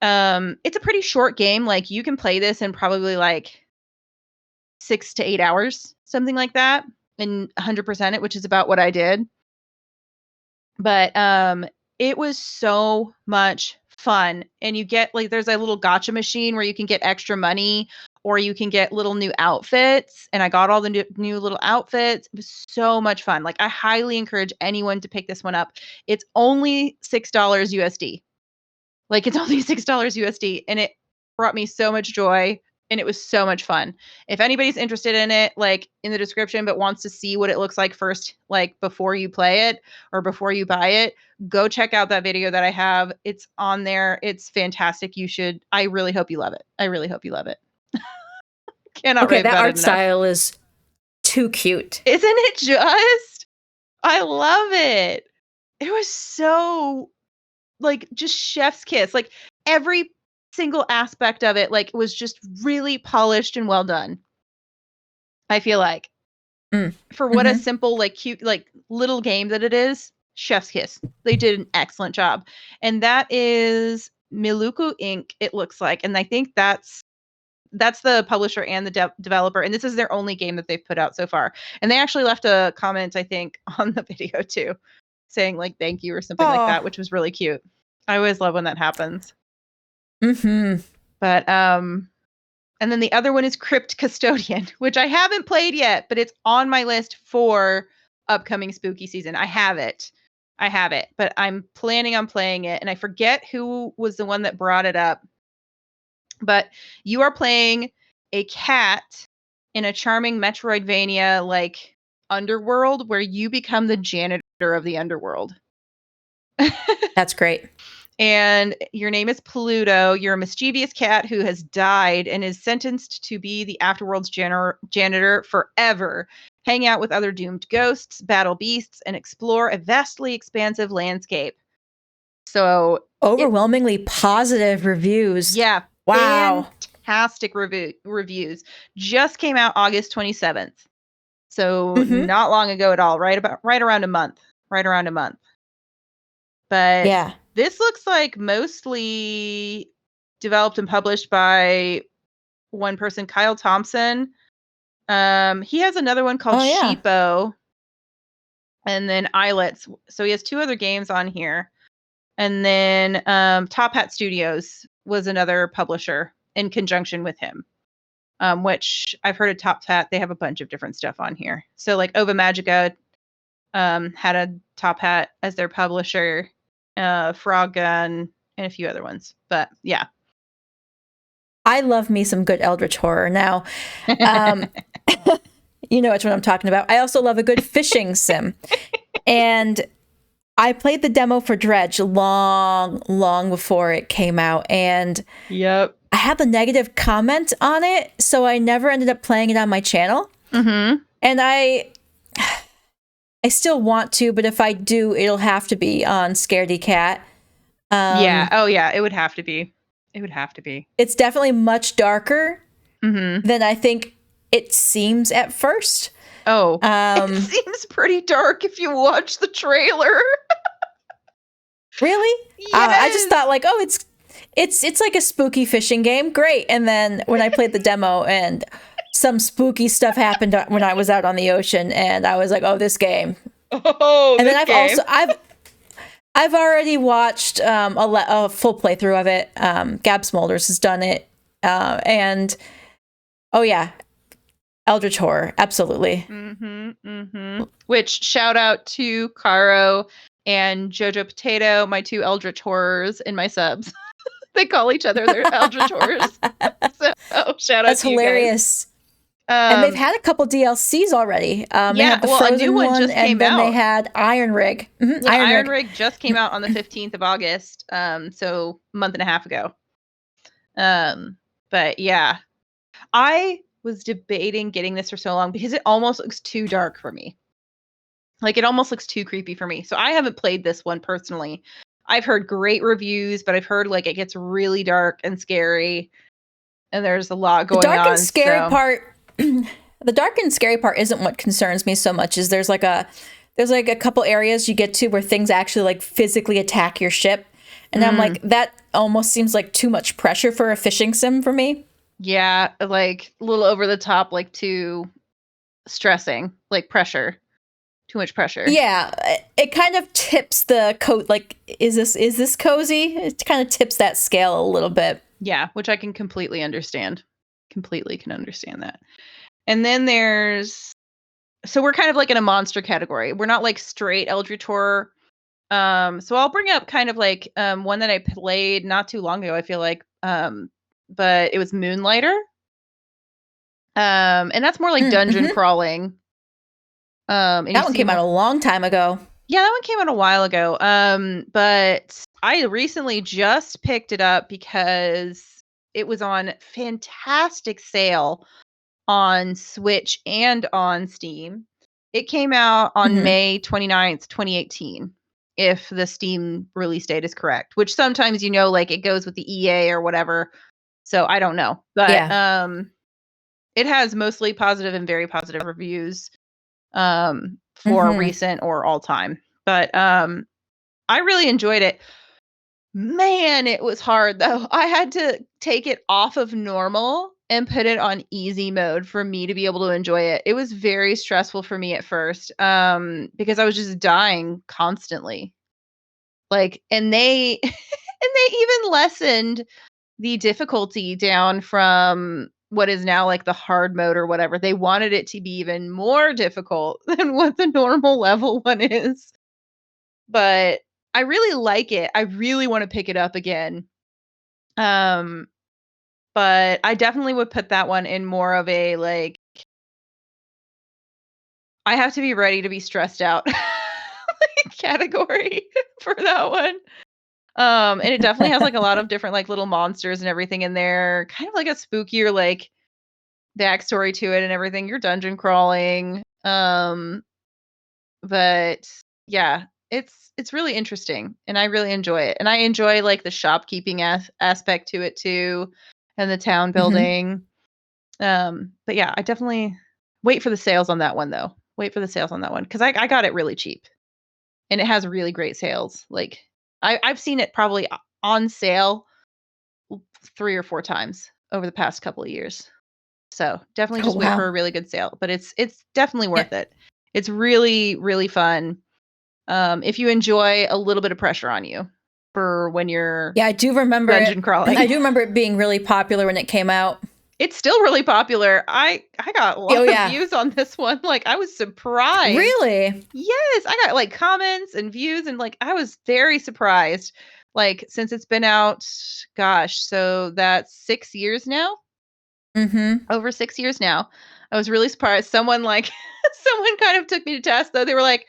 It's a pretty short game. Like you can play this in probably like 6 to 8 hours, something like that, and 100% it, which is about what I did. But it was so much fun, and you get like there's a little gacha machine where you can get extra money or you can get little new outfits, and I got all the new little outfits. It was so much fun. Like I highly encourage anyone to pick this one up. It's only $6 USD. Like it's only $6 USD, and it brought me so much joy, and it was so much fun. If anybody's interested in it, like in the description, but wants to see what it looks like first, like before you play it or before you buy it, go check out that video that I have. It's on there. It's fantastic. You should. I really hope you love it. I really hope you love it. Cannot rave that about art it enough. style is too cute. Isn't it just? I love it. It was so like just chef's kiss. Like every single aspect of it like was just really polished and well done. I feel like for what a simple like cute like little game that it is, chef's kiss. They did an excellent job. And that is Miluku Inc. it looks like, and I think that's the publisher and the developer, and this is their only game that they've put out so far. And they actually left a comment, I think, on the video too, saying like thank you or something like that, which was really cute. I always love when that happens. But and then the other one is Crypt Custodian, which I haven't played yet, but it's on my list for upcoming spooky season. I have it, but I'm planning on playing it, and I forget who was the one that brought it up. But you are playing a cat in a charming Metroidvania like underworld where you become the janitor of the underworld. That's great. And your name is Pluto. You're a mischievous cat who has died and is sentenced to be the Afterworld's janitor forever. Hang out with other doomed ghosts, battle beasts, and explore a vastly expansive landscape. So overwhelmingly positive reviews. Yeah. Wow. Fantastic reviews. Just came out August 27th. So Mhm. not long ago at all, right around a month. But Yeah. this looks like mostly developed and published by one person, Kyle Thompson. He has another one called Oh, yeah. Sheepo, and then Islets. So he has 2 other games on here. And then Top Hat Studios was another publisher in conjunction with him, which I've heard of Top Hat. They have a bunch of different stuff on here. So like Ova Magica had a Top Hat as their publisher, Frog Gun, and a few other ones. But yeah. I love me some good Eldritch horror. Now, you know which one I'm talking about. I also love a good fishing sim. And I played the demo for Dredge long before it came out. And Yep. I had the negative comment on it, so I never ended up playing it on my channel. Mm-hmm. And I still want to, but if I do, it'll have to be on Scaredy Cat. Yeah. Oh, yeah. It would have to be. It's definitely much darker Mm-hmm. than I think it seems at first. Oh, it seems pretty dark if you watch the trailer. Really? Yes. I just thought like, oh, it's like a spooky fishing game. Great. And then when I played the demo and some spooky stuff happened when I was out on the ocean, and I was like, oh, this game. Oh, and then I've already watched a full playthrough of it. Gab Smolders has done it. And oh yeah, Eldritch horror, absolutely. Mm-hmm, mm-hmm. Which shout out to Caro and Jojo Potato, my 2 Eldritch horrors in my subs. They call each other their Eldritch horrors. So shout out That's to hilarious. You guys. And they've had a couple DLCs already. They had the Frozen a new one just came and then out. They had Iron Rig. Mm-hmm, Yeah, Iron Rig just came out on the 15th of August. So a month and a half ago. But yeah, I was debating getting this for so long because it almost looks too dark for me. Like it almost looks too creepy for me. So I haven't played this one personally. I've heard great reviews, but I've heard like it gets really dark and scary, and there's a lot going on. The dark and scary part. The dark and scary part isn't what concerns me so much. Is there's like a couple areas you get to where things actually like physically attack your ship, and I'm like, that almost seems like too much pressure for a fishing sim for me. Yeah, like a little over the top, like too stressing, like pressure. Too much pressure. Yeah, it kind of tips the coat. Like, is this cozy? It kind of tips that scale a little bit. Yeah, which I can completely understand. Completely can understand that. And then so we're kind of like in a monster category. We're not like straight Eldritch horror. So I'll bring up kind of like one that I played not too long ago, I feel like. But it was Moonlighter. And that's more like dungeon crawling. That one came out a long time ago. Yeah, that one came out a while ago. But I recently just picked it up because it was on fantastic sale on Switch and on Steam. It came out on May 29th, 2018, if the Steam release date is correct, which sometimes, like it goes with the EA or whatever. So I don't know. But yeah. It has mostly positive and very positive reviews for recent or all time. But I really enjoyed it. Man, it was hard though. I had to take it off of normal and put it on easy mode for me to be able to enjoy it. It was very stressful for me at first because I was just dying constantly. Like, and they even lessened the difficulty down from what is now like the hard mode or whatever. They wanted it to be even more difficult than what the normal level one is. But I really like it. I really want to pick it up again. But I definitely would put that one in more of a like, I have to be ready to be stressed out category for that one. And it definitely has like a lot of different like little monsters and everything in there. Kind of like a spookier like backstory to it and everything. You're dungeon crawling. But yeah, it's really interesting and I really enjoy it. And I enjoy like the shopkeeping aspect to it too, and the town building. But yeah, I definitely Wait for the sales on that one, though. Wait for the sales on that one, because I got it really cheap, and it has really great sales. Like I've seen it probably on sale 3 or 4 times over the past couple of years. So definitely just wait for a really good sale, but it's definitely worth it. It's really, really fun. If you enjoy a little bit of pressure on you for when you're I do remember dungeon crawling. I do remember it being really popular when it came out. It's still really popular. I got a lot of views on this one. Like, I was surprised. Really? Yes, I got like comments and views, and like I was very surprised. Like, since it's been out, gosh, so that's 6 years now. Over 6 years now. I was really surprised. Someone someone kind of took me to task, though. They were like,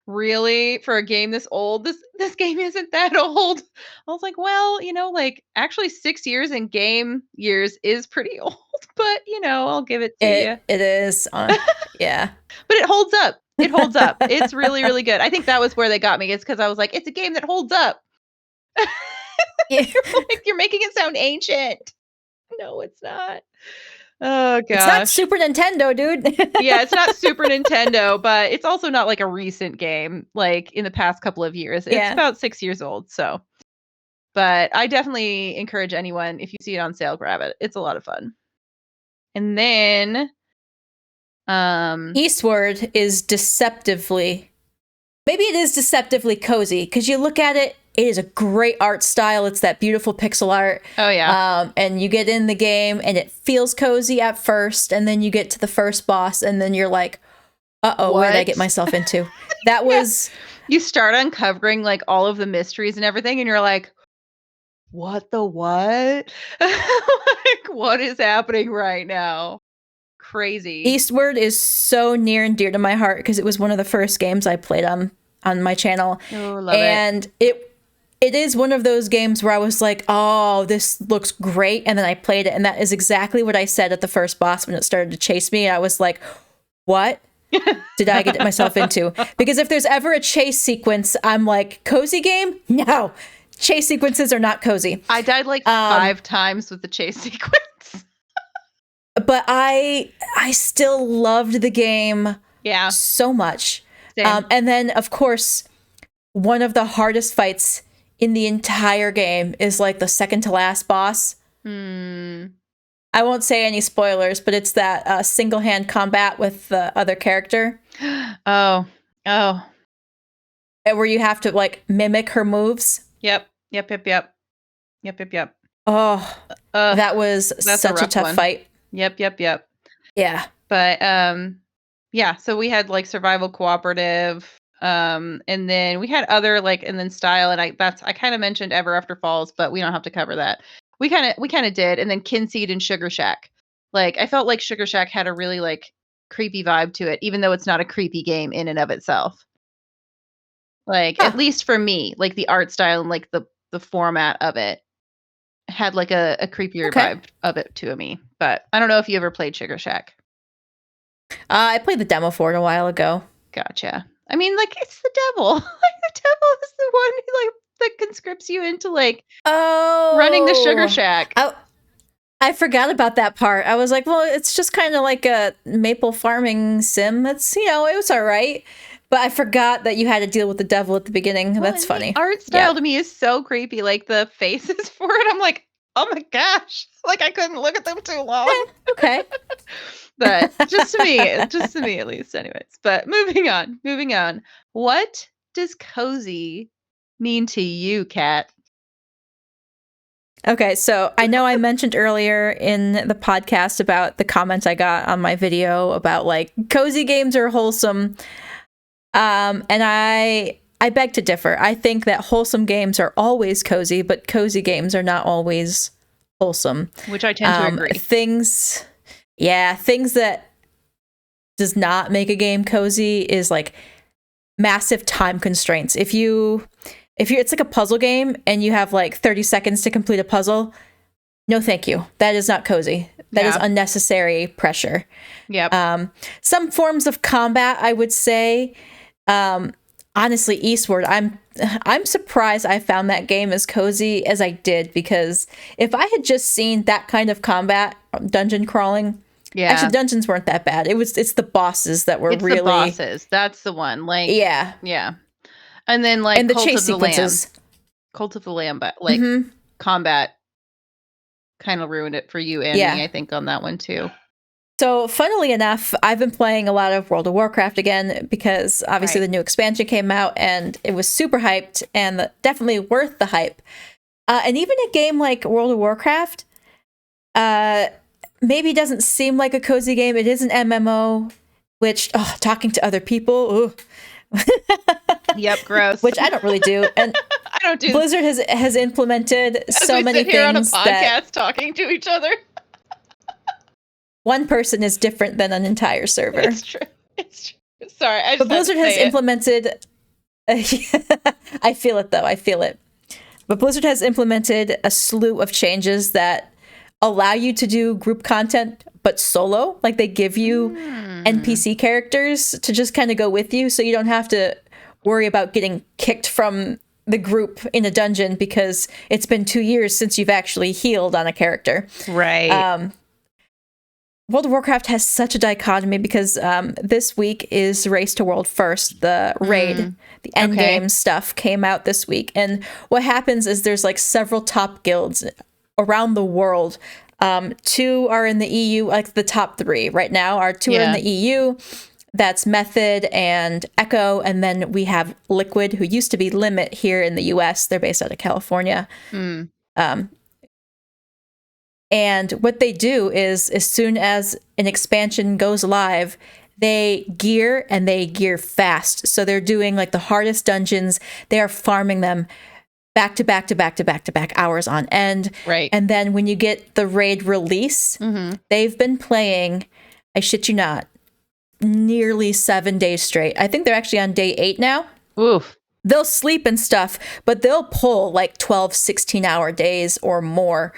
really, for a game this old, this game isn't that old. I was like, well, like, actually 6 years in game years is pretty old, but I'll give it to you. It is. Yeah. But it holds up. It holds up. It's really, really good. I think that was where they got me. It's because I was like, it's a game that holds up. You're making it sound ancient. No, it's not. Oh gosh. It's not Super Nintendo, dude. Yeah, it's not Super Nintendo, but it's also not like a recent game, like in the past couple of years. It's about 6 years old, so. But I definitely encourage anyone, if you see it on sale, grab it. It's a lot of fun. And then Eastward is deceptively cozy, because you look at it, it is a great art style. It's that beautiful pixel art. Oh, yeah. And you get in the game, and it feels cozy at first, and then you get to the first boss, and then you're like, uh-oh, what did I get myself into? That was... You start uncovering, like, all of the mysteries and everything, and you're like, what the what? Like, what is happening right now? Crazy. Eastward is so near and dear to my heart, because it was one of the first games I played on my channel. Oh, love and it is one of those games where I was like, oh, this looks great. And then I played it. And that is exactly what I said at the first boss when it started to chase me. And I was like, what did I get myself into? Because if there's ever a chase sequence, I'm like, cozy game? No. Chase sequences are not cozy. I died like 5 times with the chase sequence. But I still loved the game so much. And then, of course, one of the hardest fights in the entire game is like the second to last boss. I won't say any spoilers, but it's that single hand combat with the other character. Oh. Where you have to like mimic her moves. Yep. Oh, that was such a tough fight. Yep. Yeah. But yeah, so we had like survival cooperative. And then we had other and then style, and I kind of mentioned Ever After Falls, but we don't have to cover that. We kind of did, and then Kinseed and Sugar Shack. Like, I felt like Sugar Shack had a really like creepy vibe to it, even though it's not a creepy game in and of itself. Like, at least for me, like the art style and like the format of it had like a creepier vibe of it to me. But I don't know if you ever played Sugar Shack. I played the demo for it a while ago. Gotcha. I mean, like, it's the devil. Like, the devil is the one who, like, that conscripts you into, like, running the Sugar Shack. I forgot about that part. I was like, well, it's just kind of like a maple farming sim. That's, it was all right. But I forgot that you had to deal with the devil at the beginning. Well, that's funny. The art style to me is so creepy. Like, the faces for it, I'm like, oh my gosh. Like, I couldn't look at them too long. Okay. But just to me at least, anyways. But moving on. What does cozy mean to you, Kat? Okay, so I know I mentioned earlier in the podcast about the comments I got on my video about like cozy games are wholesome. And I beg to differ. I think that wholesome games are always cozy, but cozy games are not always wholesome. Which I tend to agree. Things that does not make a game cozy is like massive time constraints. If it's like a puzzle game and you have like 30 seconds to complete a puzzle, no thank you. That is not cozy. That is unnecessary pressure. Yep. Some forms of combat, I would say, honestly, Eastward, I'm surprised I found that game as cozy as I did, because if I had just seen that kind of combat, dungeon crawling, Yeah. Actually, dungeons weren't that bad. It's the bosses that were really the bosses. That's the one. Like, yeah. And then like And the Cult chase of the Lamb. sequences. Cult of the Lamb, but like combat kind of ruined it for you and me, I think, on that one too. So, funnily enough, I've been playing a lot of World of Warcraft again because obviously the new expansion came out and it was super hyped and definitely worth the hype. And even a game like World of Warcraft maybe doesn't seem like a cozy game. It is an MMO, which, talking to other people, yep, gross. Which I don't really do. And I don't do. Blizzard has implemented so many things. As we sit here on a podcast talking to each other. One person is different than an entire server. It's true. Sorry, but Blizzard has implemented. I feel it though. I feel it. But Blizzard has implemented a slew of changes that allow you to do group content, but solo. Like they give you NPC characters to just kind of go with you, so you don't have to worry about getting kicked from the group in a dungeon because it's been 2 years since you've actually healed on a character. Right. World of Warcraft has such a dichotomy because this week is Race to World First, the raid, the endgame stuff came out this week. And what happens is there's like several top guilds around the world. 2 are in the EU, like the top 3 right now are 2 are in the EU. That's Method and Echo. And then we have Liquid, who used to be Limit here in the US. They're based out of California. And what they do is as soon as an expansion goes live, they gear and they gear fast. So they're doing like the hardest dungeons. They are farming them back to back to back to back to back hours on end. Right. And then when you get the raid release, they've been playing, I shit you not, nearly 7 days straight. I think they're actually on day 8 now. Oof. They'll sleep and stuff, but they'll pull like 12, 16-hour days or more.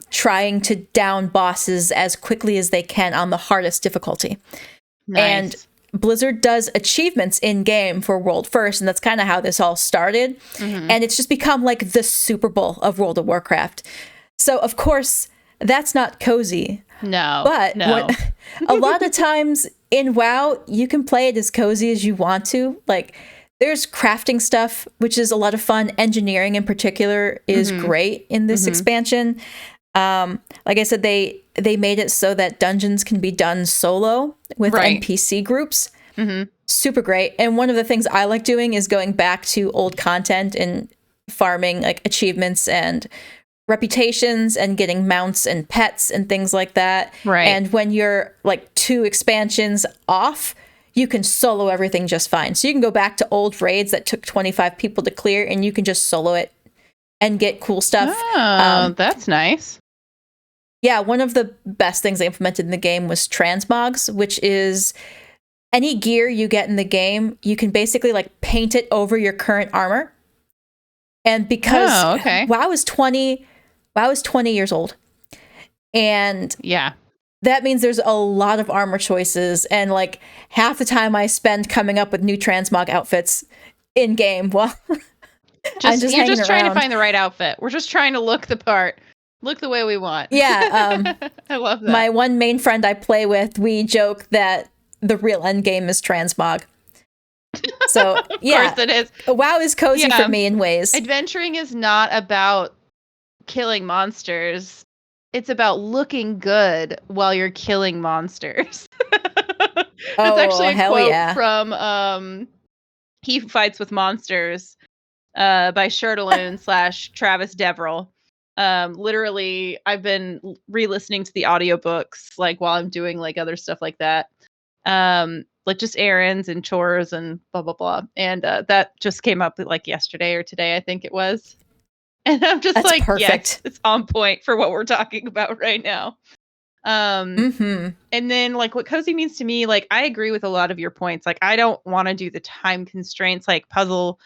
Trying to down bosses as quickly as they can on the hardest difficulty. Nice. And Blizzard does achievements in game for World First, and that's kind of how this all started. And it's just become like the Super Bowl of World of Warcraft. So of course that's not cozy. No, but a lot of times in WoW you can play it as cozy as you want to. Like there's crafting stuff, which is a lot of fun. Engineering in particular is great in this expansion. Like I said, they made it so that dungeons can be done solo with NPC groups. Super great. And one of the things I like doing is going back to old content and farming like achievements and reputations and getting mounts and pets and things like that. Right. And when you're like 2 expansions off, you can solo everything just fine. So you can go back to old raids that took 25 people to clear and you can just solo it and get cool stuff. Oh, that's nice. Yeah, one of the best things they implemented in the game was transmogs, which is any gear you get in the game, you can basically like paint it over your current armor. And because WoW is 20 years old. And that means there's a lot of armor choices, and like half the time I spend coming up with new transmog outfits in game. Well, you're just trying to find the right outfit. We're just trying to look the part, look the way we want. Yeah, I love that. My one main friend I play with, we joke that the real end game is transmog. So of course it is. WoW is cozy for me in ways. Adventuring is not about killing monsters. It's about looking good while you're killing monsters. That's actually a quote from He Fights with Monsters by Shirtaloon / Travis Deverell. Literally, I've been re-listening to the audiobooks like while I'm doing like other stuff like that. Like just errands and chores and blah, blah, blah. And that just came up like yesterday or today, I think it was. And I'm just like, perfect. Yes, it's on point for what we're talking about right now. And then like what cozy means to me, like I agree with a lot of your points. Like I don't want to do the time constraints, like puzzle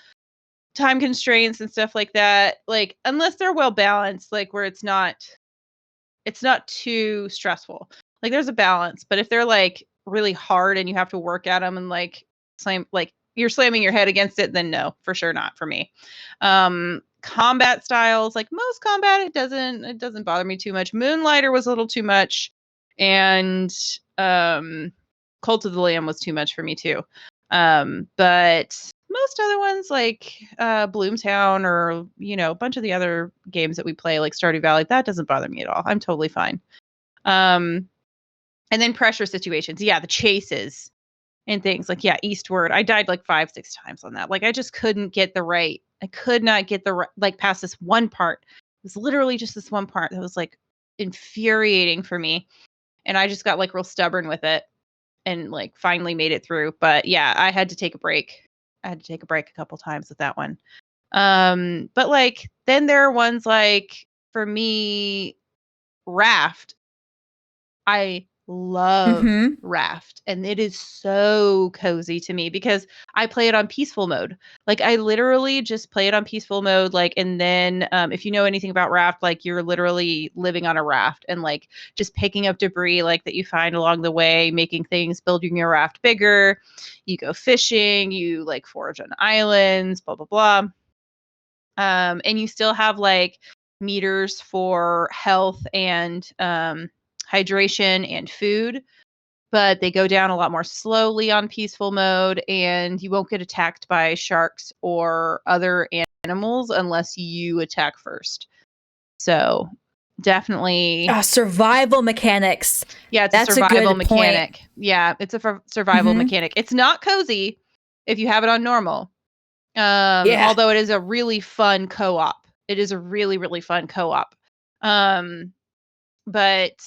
time constraints and stuff like that. Like unless they're well balanced, like where it's not too stressful. Like there's a balance, but if they're like really hard and you have to work at them and like you're slamming your head against it, then no, for sure not for me. Combat styles, like most combat, it doesn't bother me too much. Moonlighter was a little too much. And Cult of the Lamb was too much for me too. But most other ones like Bloomtown or, a bunch of the other games that we play like Stardew Valley, that doesn't bother me at all. I'm totally fine. And then pressure situations. Yeah, the chases and things like, Eastward. I died like 5-6 times on that. Like I just couldn't get I could not get past this one part. It was literally just this one part that was like infuriating for me. And I just got like real stubborn with it and like finally made it through. But yeah, I had to take a break. I had to take a break a couple times with that one. But like then there are ones like for me, RAFT. I love RAFT, and it is so cozy to me because I play it on peaceful mode. Like I literally just play it on peaceful mode. Like, and then if you know anything about RAFT, like you're literally living on a raft and like just picking up debris like that you find along the way, making things, building your raft bigger. You go fishing, you like forage on islands, blah blah blah. And you still have like meters for health and hydration and food, but they go down a lot more slowly on peaceful mode, and you won't get attacked by sharks or other animals unless you attack first. So definitely survival mechanics. Yeah, it's a survival mechanic. Yeah, it's a survival mechanic. It's not cozy if you have it on normal. Although it is a really fun co-op. It is a really, really fun co-op. But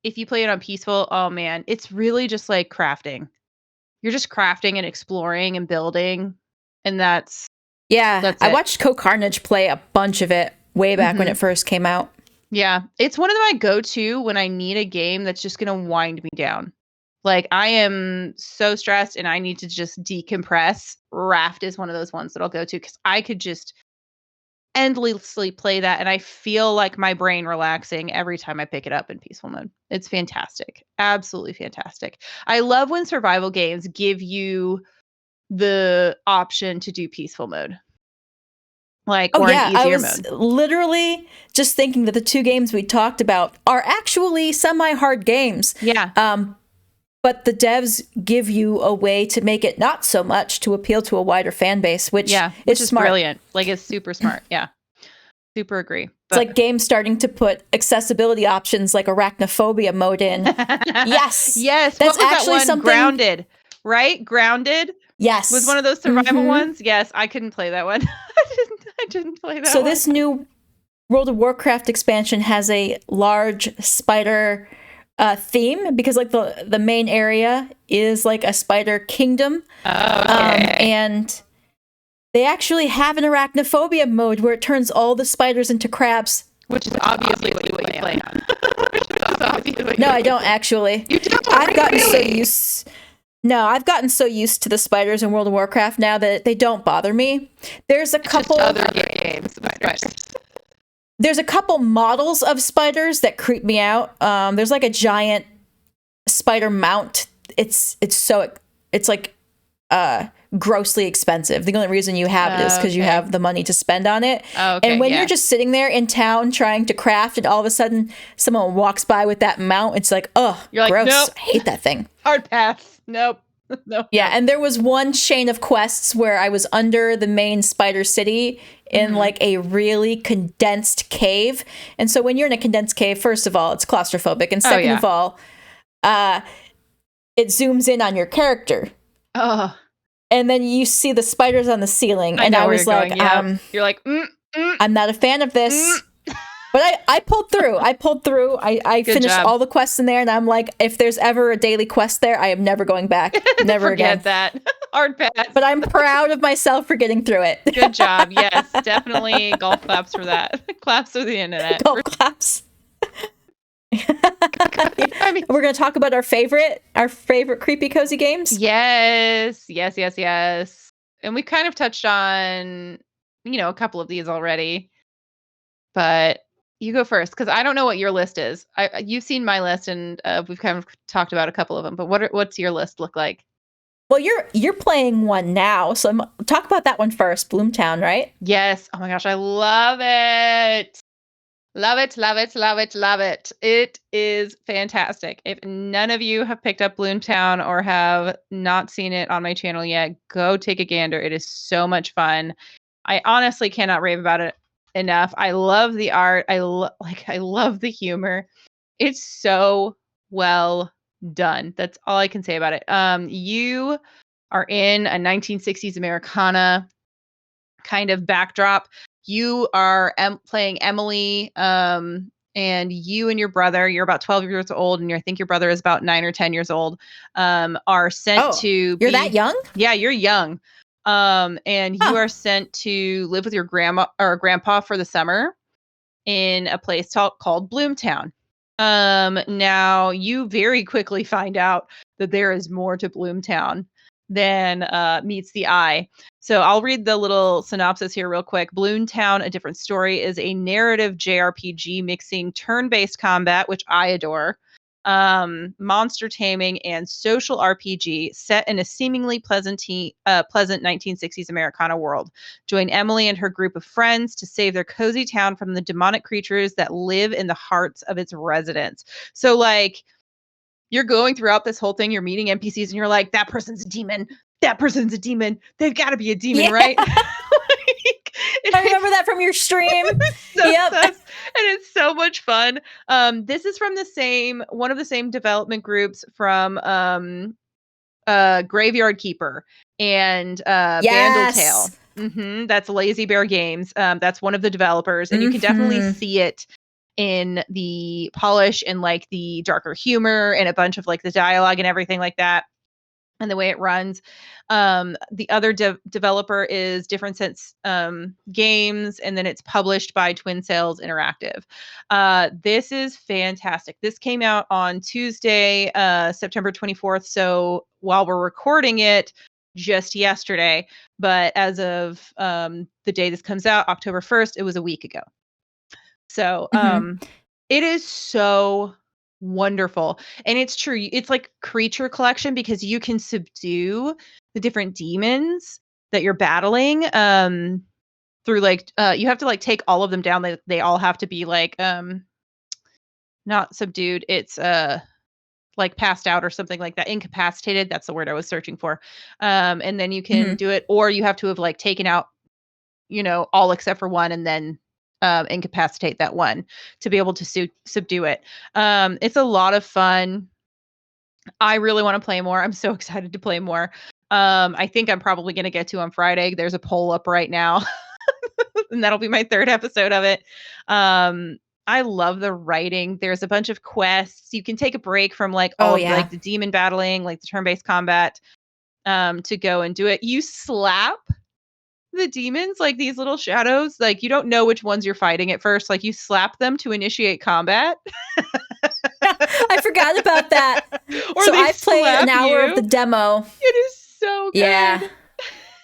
if you play it on peaceful, oh man, it's really just like crafting. You're just crafting and exploring and building. And that's I watched Carnage play a bunch of it way back when it first came out. Yeah, it's one of my go-to when I need a game that's just going to wind me down. Like I am so stressed and I need to just decompress. RAFT is one of those ones that I'll go to because I could just endlessly play that and I feel like my brain relaxing every time I pick it up in peaceful mode. It's fantastic. Absolutely fantastic. I love when survival games give you the option to do peaceful mode. Like, or an easier mode. I was literally just thinking that the two games we talked about are actually semi-hard games. Yeah. But the devs give you a way to make it not so much to appeal to a wider fan base, which is smart. Brilliant. Like, it's super smart. Yeah. Super agree. It's like games starting to put accessibility options like arachnophobia mode in. Yes. Yes. That's actually something. Grounded, right? Grounded. Yes. Was one of those survival ones. Yes. I couldn't play that one. I didn't play that one. So this new World of Warcraft expansion has a large spider theme because like the main area is like a spider kingdom. And they actually have an arachnophobia mode where it turns all the spiders into crabs. Which is obviously what you play on. No, I don't actually. You don't? I've gotten so used to the spiders in World of Warcraft now that they don't bother me. There's a couple other games spiders. There's a couple models of spiders that creep me out. There's like a giant spider mount. It's like grossly expensive. The only reason you have it is because you have the money to spend on it. And when you're just sitting there in town trying to craft, and all of a sudden someone walks by with that mount, it's like, oh, you're like, gross. Nope. I hate that thing. Hard pass. Nope. No. Yeah, and there was one chain of quests where I was under the main spider city in like a really condensed cave. And so when you're in a condensed cave, first of all, it's claustrophobic. And second of all, it zooms in on your character. Oh. And then you see the spiders on the ceiling. And I was like, you're like, I'm not a fan of this. But I pulled through. I finished all the quests in there, and I'm like, if there's ever a daily quest there, I am never going back. Never again. Forget that. Hard pass. But I'm proud of myself for getting through it. Good job. Yes, definitely golf claps for that. Claps for the internet. Golf claps. I mean, we're going to talk about our favorite creepy cozy games. Yes. And we kind of touched on, a couple of these already. But you go first, because I don't know what your list is. You've seen my list, and we've kind of talked about a couple of them. But what's your list look like? Well, you're playing one now, so talk about that one first. Bloomtown, right? Yes. Oh my gosh, I love it. Love it, love it, love it, love it. It is fantastic. If none of you have picked up Bloomtown or have not seen it on my channel yet, go take a gander. It is so much fun. I honestly cannot rave about it enough. I love the art. I love the humor. It's so well done. That's all I can say about it. You are in a 1960s Americana kind of backdrop. You are playing Emily, and you and your brother, you're about 12 years old, and I think your brother is about 9 or 10 years old, are sent to you're that young? Yeah, you're young. And you are sent to live with your grandma or grandpa for the summer in a place called Bloomtown. Now you very quickly find out that there is more to Bloomtown than meets the eye. So I'll read the little synopsis here real quick. Bloomtown, A Different Story is a narrative JRPG mixing turn-based combat, which I adore, monster taming, and social RPG set in a seemingly pleasant 1960s Americana world. Join Emily and her group of friends to save their cozy town from the demonic creatures that live in the hearts of its residents. So, like, you're going throughout this whole thing, you're meeting NPCs, and you're like, that person's a demon. That person's a demon. They've got to be a demon, right? I remember that from your stream. Yep. And it's so much fun. This is from one of the same development groups from Graveyard Keeper and Vandal Tale. That's Lazy Bear Games. That's one of the developers, and you can definitely see it in the polish and like the darker humor and a bunch of like the dialogue and everything like that, and the way it runs. The other developer is Different Sense Games, and then it's published by Twin Sails Interactive. This is fantastic. This came out on Tuesday, September 24th. So while we're recording it, just yesterday, but as of the day this comes out, October 1st, it was a week ago. So it is so wonderful. And it's true. It's like creature collection because you can subdue the different demons that you're battling through like you have to like take all of them down. They all have to be like not subdued. It's like passed out or something like that. Incapacitated. That's the word I was searching for. And then you can do it, or you have to have like taken out, all except for one, and then incapacitate that one to be able to subdue it. It's a lot of fun. I really want to play more. I'm so excited to play more. I think I'm probably going to get to on Friday. There's a poll up right now, and that'll be my third episode of it. I love the writing. There's a bunch of quests. You can take a break from like like the demon battling, like the turn-based combat, to go and do it. You slap the demons, like these little shadows, like you don't know which ones you're fighting at first. Like you slap them to initiate combat. I forgot about that. So I played an hour of the demo. It is so good. Yeah.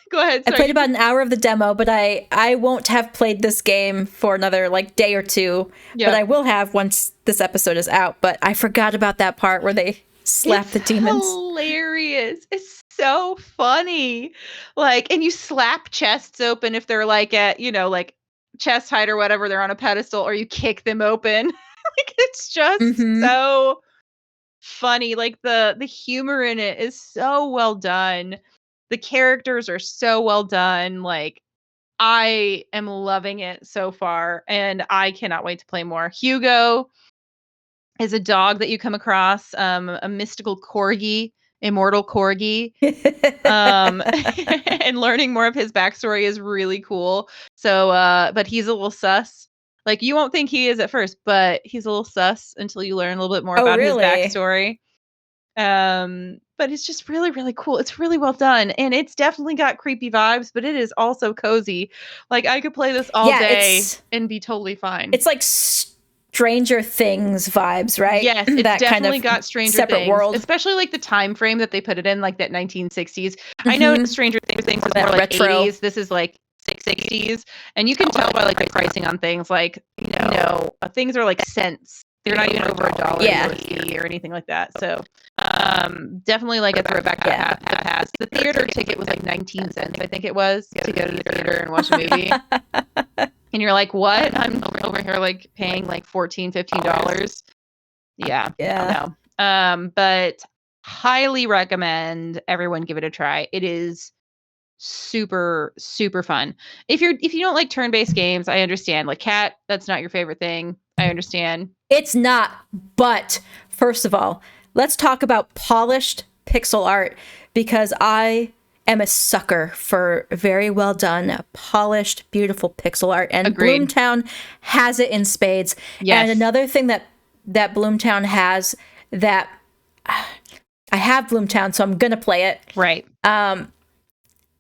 Go ahead. Sorry. I played about an hour of the demo, but I won't have played this game for another like day or two. Yep. But I will have once this episode is out. But I forgot about that part where they slap the demons. Hilarious. It's so funny. Like, and you slap chests open if they're like at, like chest height or whatever, they're on a pedestal, or you kick them open. Like, it's just so funny. Like the humor in it is so well done. The characters are so well done. Like, I am loving it so far, and I cannot wait to play more. Hugo is a dog that you come across, a mystical corgi, immortal corgi. And learning more of his backstory is really cool. So, but he's a little sus. Like, you won't think he is at first, but he's a little sus until you learn a little bit more about his backstory. But it's just really, really cool. It's really well done. And it's definitely got creepy vibes, but it is also cozy. Like, I could play this all day and be totally fine. It's like Stranger Things vibes, right? Yes, it's that definitely got Stranger separate Things. World. Especially like the time frame that they put it in, like that 1960s. I know Stranger Things is more like retro. 80s. This is like 60s. And you can tell by like the pricing on things, like, things are like cents. They're not even over $1 or anything like that. So definitely like a throwback to the past. The theater ticket was like 19 cents, I think it was, to go to the theater and watch a movie. and you're like, what? I'm over here like paying like $14, $15. Yeah. No. But highly recommend everyone give it a try. It is super, super fun. If you don't like turn-based games, I understand. Like Cat, that's not your favorite thing. I understand. It's not, but first of all, let's talk about polished pixel art, because I am a sucker for very well done, polished, beautiful pixel art, and Agreed. Bloomtown has it in spades. Yes. And another thing that Bloomtown has that I have Bloomtown, so I'm gonna play it. Right.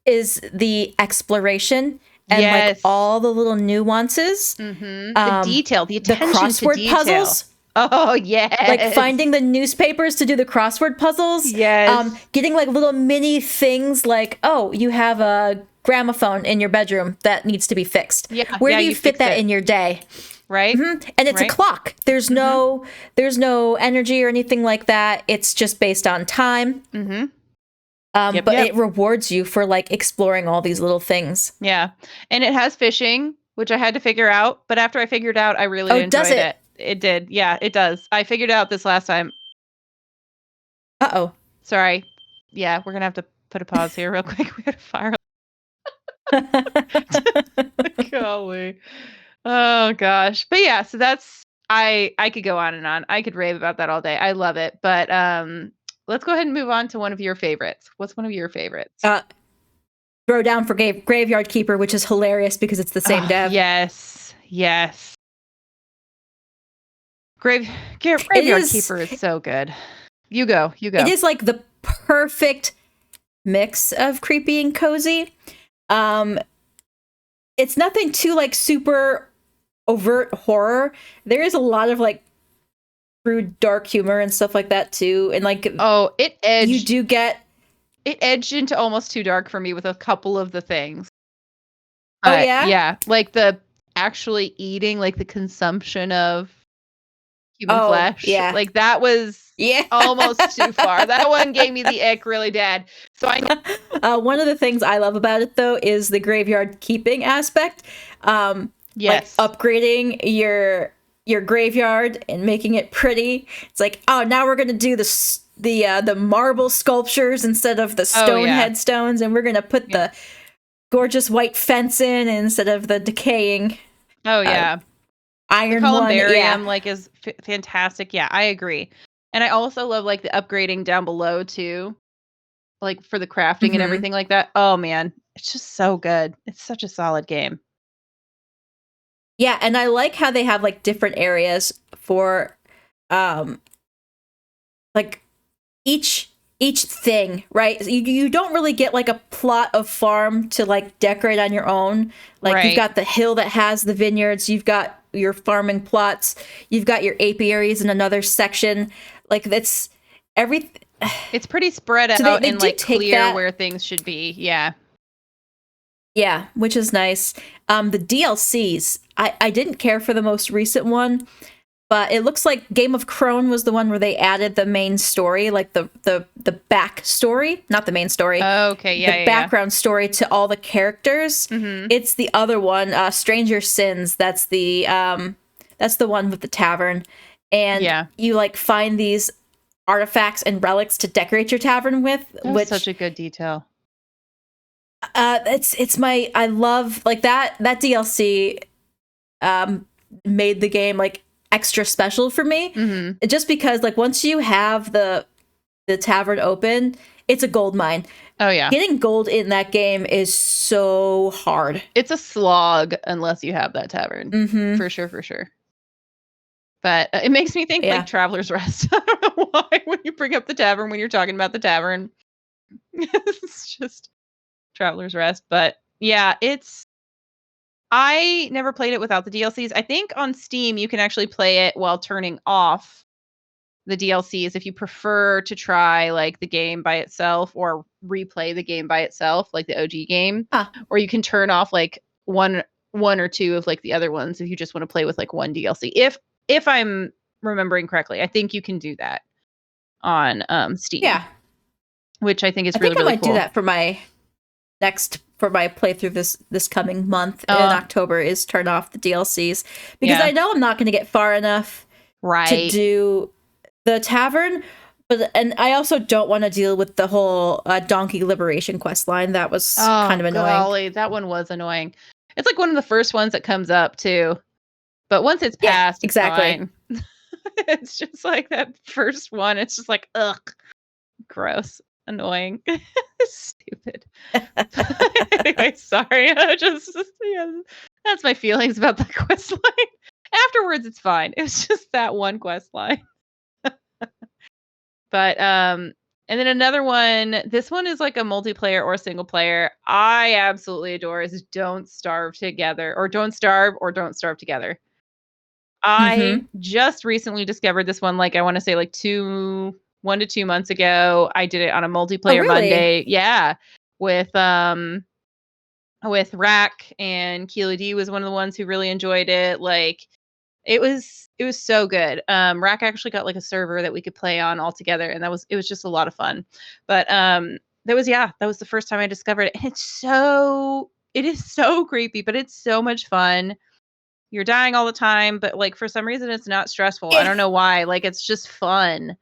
Is the exploration and like all the little nuances, the detail, the attention the crossword to detail. puzzles. Oh yes, like finding the newspapers to do the crossword puzzles. Yes, getting like little mini things like, oh, you have a gramophone in your bedroom that needs to be fixed. Yeah, where do you fit that in your day? Right, and it's a clock. There's no energy or anything like that. It's just based on time. But it rewards you for like exploring all these little things. Yeah, and it has fishing, which I had to figure out. But after I figured out, I really enjoyed it. It did. Yeah, it does. I figured out this last time. Uh-oh. Sorry. Yeah, we're gonna have to put a pause here real quick. We had a fire. Golly. Oh gosh. But yeah, so that's I could go on and on. I could rave about that all day. I love it. But let's go ahead and move on to one of your favorites. What's one of your favorites? Throw down for Graveyard Keeper, which is hilarious because it's the same dev. Yes. Graveyard Keeper is so good. You go. It is like the perfect mix of creepy and cozy. It's nothing too like super overt horror. There is a lot of like true dark humor and stuff like that too. And like it edged. You do get it edged into almost too dark for me with a couple of the things. Oh yeah? Yeah. Like the actually eating, like the consumption of human flesh. Yeah. Like that was almost too far. That one gave me the ick really bad. So one of the things I love about it though is the graveyard keeping aspect. Yes. Like upgrading your graveyard and making it pretty. It's like, oh, now we're gonna do the marble sculptures instead of the stone headstones, and we're gonna put the gorgeous white fence in instead of the decaying. Iron one. Columbarium like is fantastic. Yeah, I agree. And I also love like the upgrading down below too, like for the crafting and everything like that. Oh man, it's just so good. It's such a solid game. Yeah, and I like how they have like different areas for like each thing, right? You don't really get like a plot of farm to like decorate on your own. Like you've got the hill that has the vineyards, you've got your farming plots, you've got your apiaries in another section. Like that's everything. It's pretty spread out and like clear where things should be. Yeah. Yeah, which is nice. The DLCs, I didn't care for the most recent one, but it looks like Game of Crone was the one where they added the main story, like the back story, not the main story. Okay, yeah, the background story to all the characters. It's the other one, Stranger Sins. That's the one with the tavern, and you like find these artifacts and relics to decorate your tavern with. Which such a good detail. I love like that DLC made the game like extra special for me, just because like once you have the tavern open, it's a gold mine. Oh yeah, getting gold in that game is so hard. It's a slog unless you have that tavern. For sure. But it makes me think like Traveler's Rest. I don't know why when you bring up the tavern when you're talking about the tavern. It's just Traveler's Rest. But yeah, I never played it without the DLCs. I think on Steam you can actually play it while turning off the DLCs if you prefer to try like the game by itself or replay the game by itself, like the OG game. Or you can turn off like one or two of like the other ones if you just want to play with like one DLC. If I'm remembering correctly, I think you can do that on Steam. Yeah. Which I think is really, really cool. I might do that for my next for my playthrough this coming month in October is turn off the DLCs, because I know I'm not going to get far enough to do the tavern, and I also don't want to deal with the whole donkey liberation quest line. That was kind of annoying. Golly, that one was annoying. It's like one of the first ones that comes up too, but once it's passed, it's fine. It's just like that first one. It's just like, ugh, gross, annoying, stupid. Anyway, sorry. That's my feelings about that quest line. Afterwards, it's fine. It was just that one quest line. But and then another one. This one is like a multiplayer or single player. I absolutely adore is Don't Starve Together, or Don't Starve Together. I just recently discovered this one. Like I want to say like 1 to 2 months ago. I did it on a multiplayer Monday. Yeah, with Rack, and Keely D was one of the ones who really enjoyed it. Like it was so good. Rack actually got like a server that we could play on all together, and it was just a lot of fun. But that was the first time I discovered it. And it is so creepy, but it's so much fun. You're dying all the time, but like for some reason it's not stressful. I don't know why. Like it's just fun.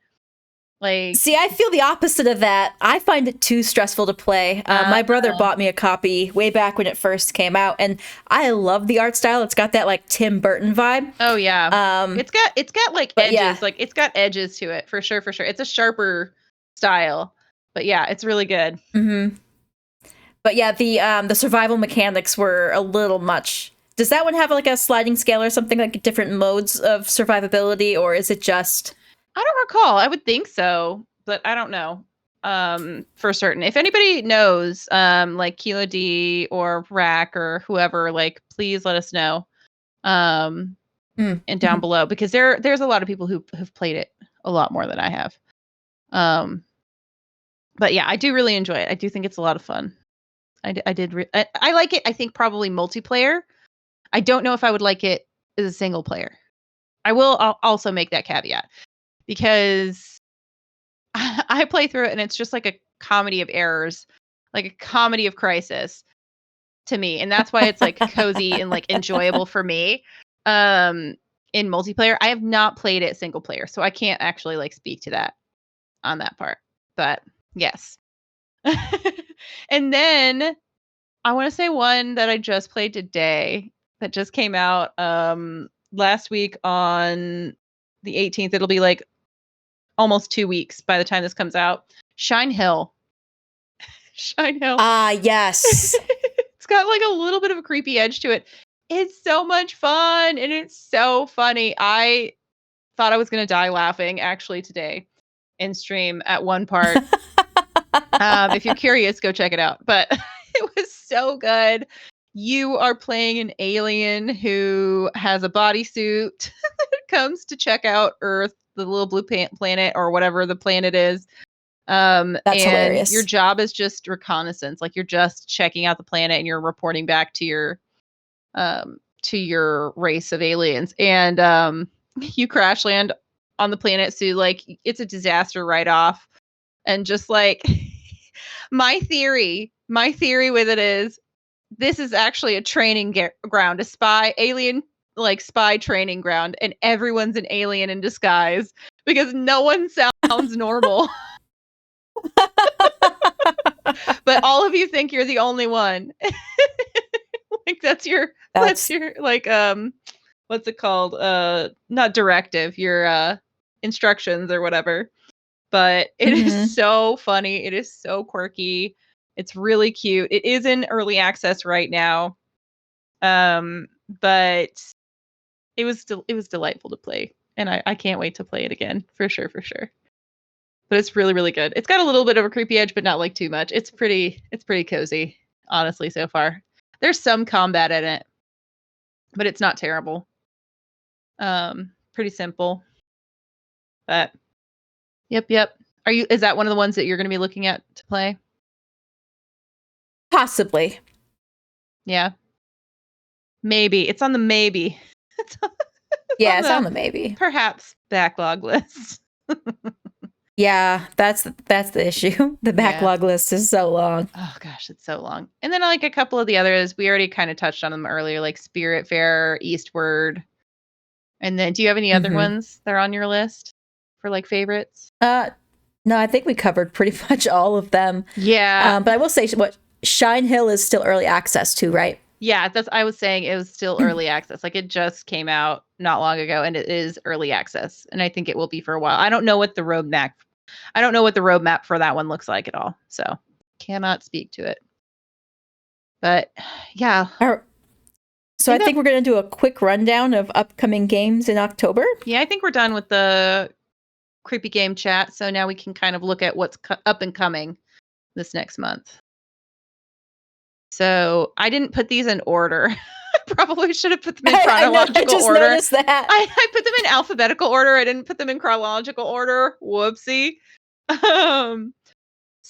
Like, see, I feel the opposite of that. I find it too stressful to play. My brother bought me a copy way back when it first came out, and I love the art style. It's got that like Tim Burton vibe. Oh yeah. It's got like edges. Like it's got edges to it for sure. It's a sharper style, but yeah, it's really good. But yeah, the survival mechanics were a little much. Does that one have like a sliding scale or something, like different modes of survivability, or is it just? I don't recall. I would think so, but I don't know for certain. If anybody knows, like Kilo D or Rack or whoever, like please let us know and down below, because there's a lot of people who have played it a lot more than I have. But yeah, I do really enjoy it. I do think it's a lot of fun. I like it. I think probably multiplayer. I don't know if I would like it as a single player. I'll also make that caveat, because I play through it and it's just like a comedy of errors, like a comedy of crisis to me. And that's why it's like cozy and like enjoyable for me. In multiplayer, I have not played it single player, so I can't actually like speak to that on that part. But yes. And then I want to say one that I just played today that just came out last week on the 18th. It'll be like almost 2 weeks by the time this comes out. Shinehill. Yes. It's got like a little bit of a creepy edge to it. It's so much fun and it's so funny. I thought I was going to die laughing actually today in stream at one part. If you're curious, go check it out. But it was so good. You are playing an alien who has a bodysuit that comes to check out Earth, the little blue planet, or whatever the planet is. That's hilarious. Your job is just reconnaissance. Like you're just checking out the planet and you're reporting back to your race of aliens. And you crash land on the planet, so like it's a disaster right off. And just like my theory with it is, this is actually a training ground, a spy training ground, and everyone's an alien in disguise because no one sounds normal. But all of you think you're the only one. Like that's your like what's it called? Not directive, your instructions or whatever. But it is so funny. It is so quirky. It's really cute. It is in early access right now. But it was delightful to play. And I can't wait to play it again. For sure. But it's really, really good. It's got a little bit of a creepy edge, but not like too much. It's pretty cozy, honestly, so far. There's some combat in it, but it's not terrible. Pretty simple. But yep. Is that one of the ones that you're going to be looking at to play? Possibly. Yeah. Maybe. It's on the maybe. It's on the maybe. Perhaps backlog list. Yeah, that's the issue. The backlog list is so long. Oh gosh, it's so long. And then like a couple of the others, we already kind of touched on them earlier, like Spiritfarer, Eastward. And then do you have any other ones that are on your list for like favorites? No, I think we covered pretty much all of them. Yeah. But I will say what Shinehill is still early access too, right? Yeah, I was saying it was still early access. Like it just came out not long ago and it is early access. And I think it will be for a while. I don't know what the roadmap for that one looks like at all. So cannot speak to it. But yeah. So I think we're going to do a quick rundown of upcoming games in October. Yeah, I think we're done with the creepy game chat. So now we can kind of look at what's up and coming this next month. So I didn't put these in order. I probably should have put them in chronological order. I noticed that. I put them in alphabetical order. I didn't put them in chronological order. Whoopsie. So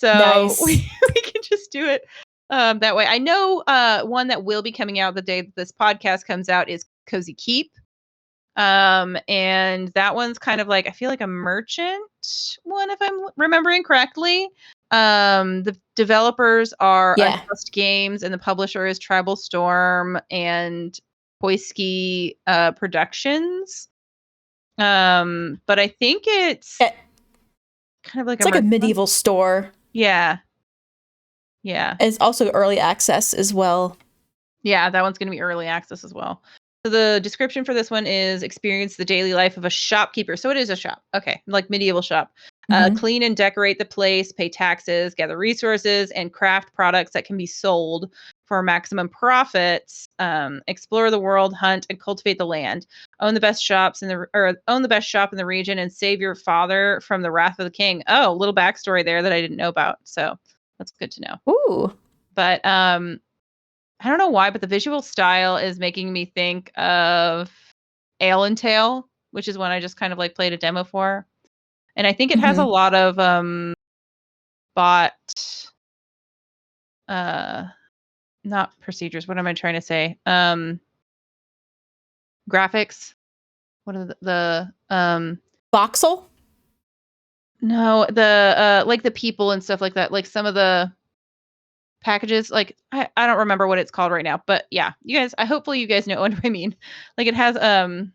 nice. we can just do it that way. I know one that will be coming out the day that this podcast comes out is Cozy Keep. And that one's kind of like, I feel like a merchant one, if I'm remembering correctly. The developers are Unjust Games and the publisher is Tribal Storm and Poisky Productions. But I think it's kind of like a medieval store. Yeah. It's also early access as well. Yeah, that one's going to be early access as well. So the description for this one is experience the daily life of a shopkeeper. So it is a shop. Okay. Like medieval shop. Clean and decorate the place, pay taxes, gather resources, and craft products that can be sold for maximum profits. Explore the world, hunt, and cultivate the land. Own the best shop in the region, and save your father from the wrath of the king. Oh, little backstory there that I didn't know about. So that's good to know. Ooh. But I don't know why, but the visual style is making me think of Ale and Tale, which is one I just kind of like played a demo for. And I think it has a lot of not procedures. What am I trying to say? Graphics. What are the voxel? No, the like the people and stuff like that. Like some of the packages, like I don't remember what it's called right now, but yeah, you guys, hopefully you guys know what I mean. Like it has a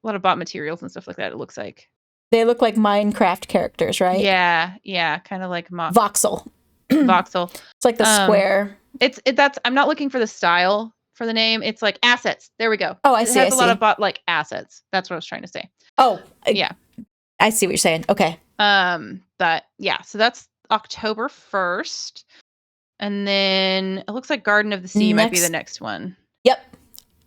lot of bot materials and stuff like that. It looks like they look like Minecraft characters, right? Yeah, kind of like voxel. Voxel. It's like the square. That's I'm not looking for the style for the name. It's like assets. There we go. Oh, I see. It has a lot of bot like assets. That's what I was trying to say. Oh, yeah. I see what you're saying. Okay. But yeah, so that's October 1st. And then it looks like Garden of the Sea might be the next one. Yep.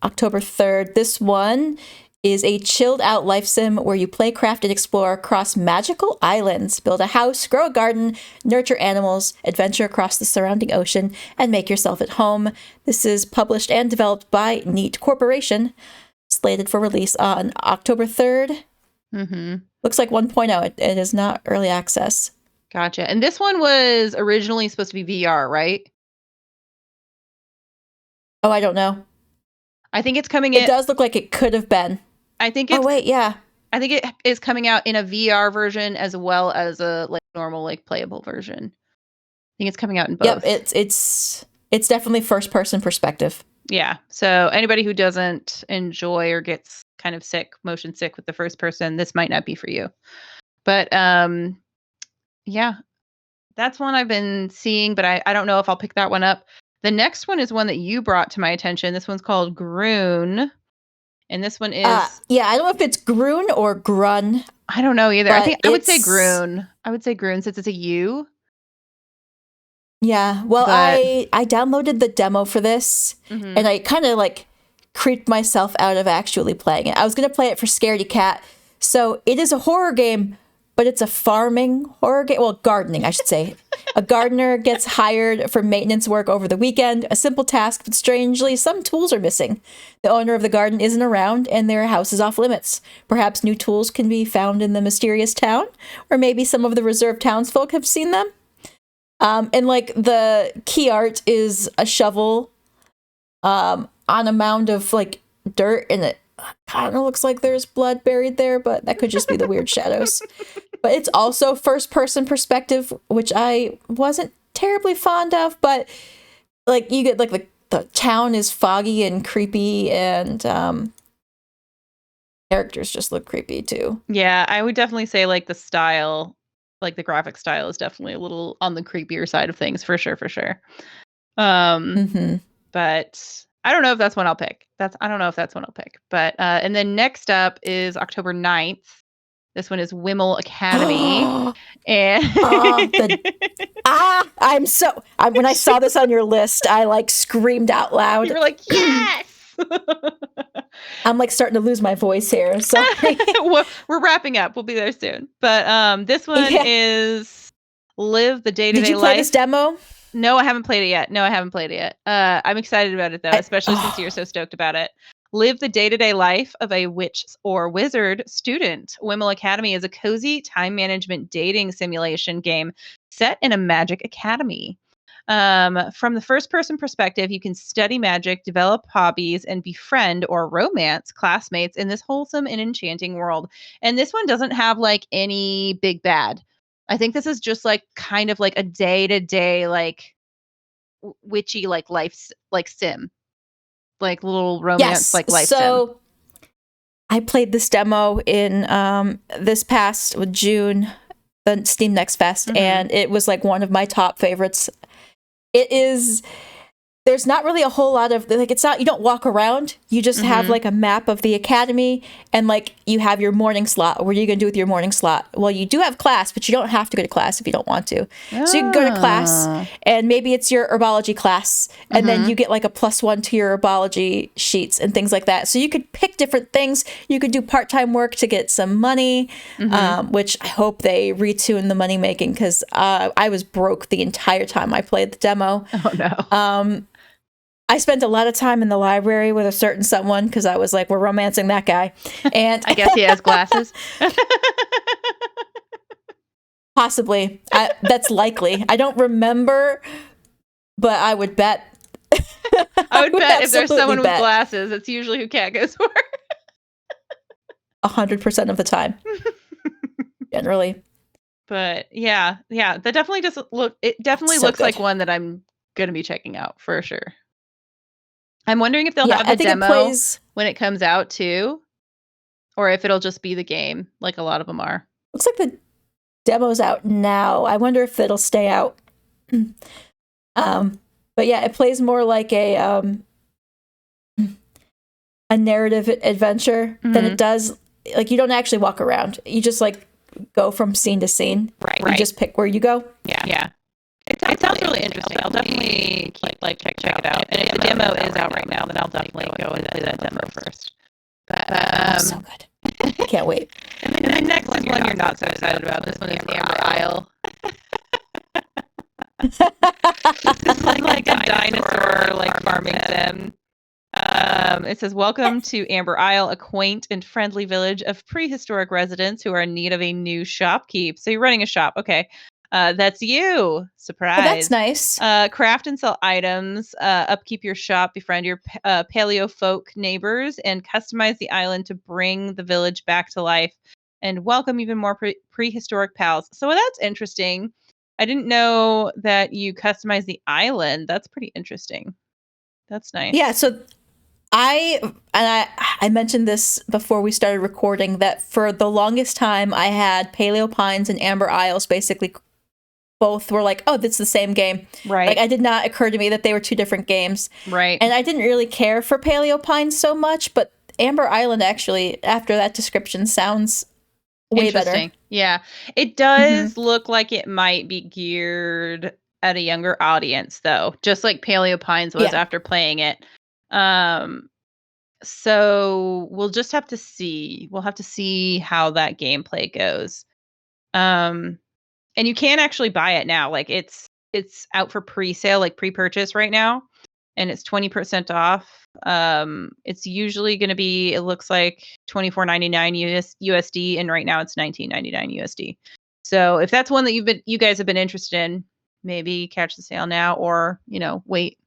October 3rd. This one is a chilled out life sim where you play, craft, and explore across magical islands. Build a house, grow a garden, nurture animals, adventure across the surrounding ocean, and make yourself at home. This is published and developed by Neat Corporation. Slated for release on October 3rd. Looks like 1.0. It is not early access. Gotcha. And this one was originally supposed to be VR, right? Oh, I don't know. I think it's coming in. It does look like it could have been. I think it's. Oh, wait, yeah. I think it is coming out in a VR version as well as a like normal like playable version. I think it's coming out in both. Yep, it's definitely first person perspective. Yeah. So anybody who doesn't enjoy or gets kind of motion sick with the first person, this might not be for you. But yeah, that's one I've been seeing, but I don't know if I'll pick that one up. The next one is one that you brought to my attention. This one's called Groon. And this one is... yeah, I don't know if it's Groon or Grun. I don't know either. I think I would say Groon. I would say Groon since it's a U. Yeah, well, I downloaded the demo for this, and I kind of like creeped myself out of actually playing it. I was going to play it for Scaredy Cat. So it is a horror game, but it's a farming horror game. Well, gardening, I should say. A gardener gets hired for maintenance work over the weekend. A simple task, but strangely, some tools are missing. The owner of the garden isn't around, and their house is off limits. Perhaps new tools can be found in the mysterious town, or maybe some of the reserved townsfolk have seen them. And like the key art is a shovel on a mound of like dirt, and it kind of looks like there's blood buried there, but that could just be the weird shadows. But it's also first person perspective, which I wasn't terribly fond of, but like you get like the town is foggy and creepy, and characters just look creepy too. Yeah, I would definitely say like the style, like the graphic style is definitely a little on the creepier side of things for sure, for sure. But I don't know if that's one I'll pick. I don't know if that's one I'll pick. But and then next up is October 9th. This one is Wimmel Academy. And when I saw this on your list, I like screamed out loud. You were like, yes. I'm like starting to lose my voice here. Sorry. We're wrapping up. We'll be there soon. But this one is Live the Day-to-Day Life. Did you play this demo? No, I haven't played it yet. I'm excited about it though, especially since you're so stoked about it. Live the day-to-day life of a witch or wizard student. Wimmel Academy is a cozy time management dating simulation game set in a magic academy. From the first-person perspective, you can study magic, develop hobbies, and befriend or romance classmates in this wholesome and enchanting world. And this one doesn't have like any big bad. I think this is just like kind of like a day-to-day like witchy like life like sim. Like little romance like life sim. I played this demo in this past June, the Steam Next Fest, and it was like one of my top favorites. It is, there's not really a whole lot of, like, it's not, you don't walk around, you just have like a map of the academy, and like you have your morning slot. What are you going to do with your morning slot? Well, you do have class, but you don't have to go to class if you don't want to. So you can go to class, and maybe it's your herbology class, and then you get like a +1 to your herbology sheets and things like that. So you could pick different things. You could do part-time work to get some money, which I hope they retune the money making, because I was broke the entire time I played the demo. Oh no. I spent a lot of time in the library with a certain someone because I was like, we're romancing that guy. And I guess he has glasses. Possibly. That's likely. I don't remember, but I would bet. I would bet if there's someone with glasses, it's usually who Kat goes for. 100% of the time. Generally. But yeah. That definitely doesn't look, it definitely looks like one that I'm going to be checking out for sure. I'm wondering if they'll have the demo when it comes out too, or if it'll just be the game, like a lot of them are. Looks like the demo's out now. I wonder if it'll stay out. But yeah, it plays more like a narrative adventure than it does. Like, you don't actually walk around. You just like go from scene to scene. Right. You just pick where you go. Yeah. It sounds really interesting. I'll definitely check it out. And if the demo is out right now, then I'll definitely go and play that demo first. But so good. Can't wait. And then the next one you're not so excited about. This one is Amber Isle. This is like a dinosaur like farming sim. It says, welcome to Amber Isle, a quaint and friendly village of prehistoric residents who are in need of a new shopkeep. So you're running a shop. Okay. That's you. Surprise. Oh, that's nice. Craft and sell items, upkeep your shop, befriend your paleo folk neighbors, and customize the island to bring the village back to life and welcome even more prehistoric pals. So that's interesting. I didn't know that you customize the island. That's pretty interesting. That's nice. Yeah, so I mentioned this before we started recording, that for the longest time I had Paleo Pines and Amber Isles basically both were like, oh, that's the same game. Right. Like, it did not occur to me that they were two different games. Right. And I didn't really care for Paleo Pines so much, but Amber Island actually, after that description, sounds way better. Yeah. It does look like it might be geared at a younger audience, though, just like Paleo Pines was after playing it. So we'll just have to see. We'll have to see how that gameplay goes. And you can actually buy it now. Like, it's out for pre-sale, like pre-purchase right now, and it's 20% off. It's usually going to be, it looks like $24.99 USD, and right now it's $19.99 USD. So if that's one that you guys have been interested in, maybe catch the sale now, or wait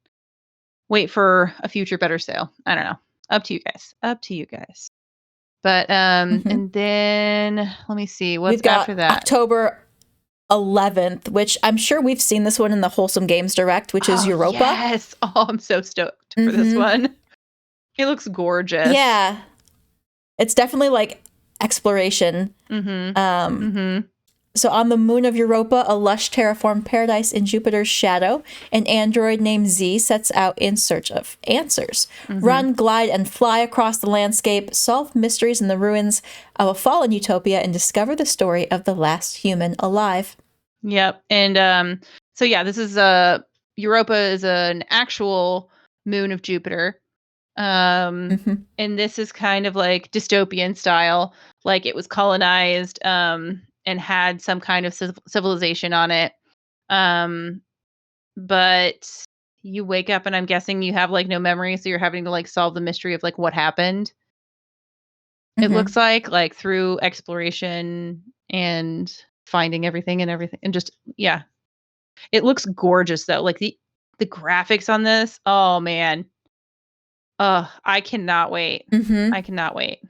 for a future better sale. I don't know. Up to you guys. But and then let me see what's We've got after that. October 11th, which I'm sure we've seen this one in the Wholesome Games Direct, which is Europa. Yes. Oh, I'm so stoked for this one. It looks gorgeous. Yeah. It's definitely like exploration. So on the moon of Europa, a lush terraformed paradise in Jupiter's shadow, an android named Z sets out in search of answers. Run, glide, and fly across the landscape, solve mysteries in the ruins of a fallen utopia, and discover the story of the last human alive. Yep. And so yeah, this is Europa is an actual moon of Jupiter. And this is kind of like dystopian style, like it was colonized and had some kind of civilization on it. But you wake up and I'm guessing you have like no memory, so you're having to like solve the mystery of like what happened. It looks like through exploration and finding everything and just it looks gorgeous though. Like the graphics on this, oh man. I cannot wait. I cannot wait.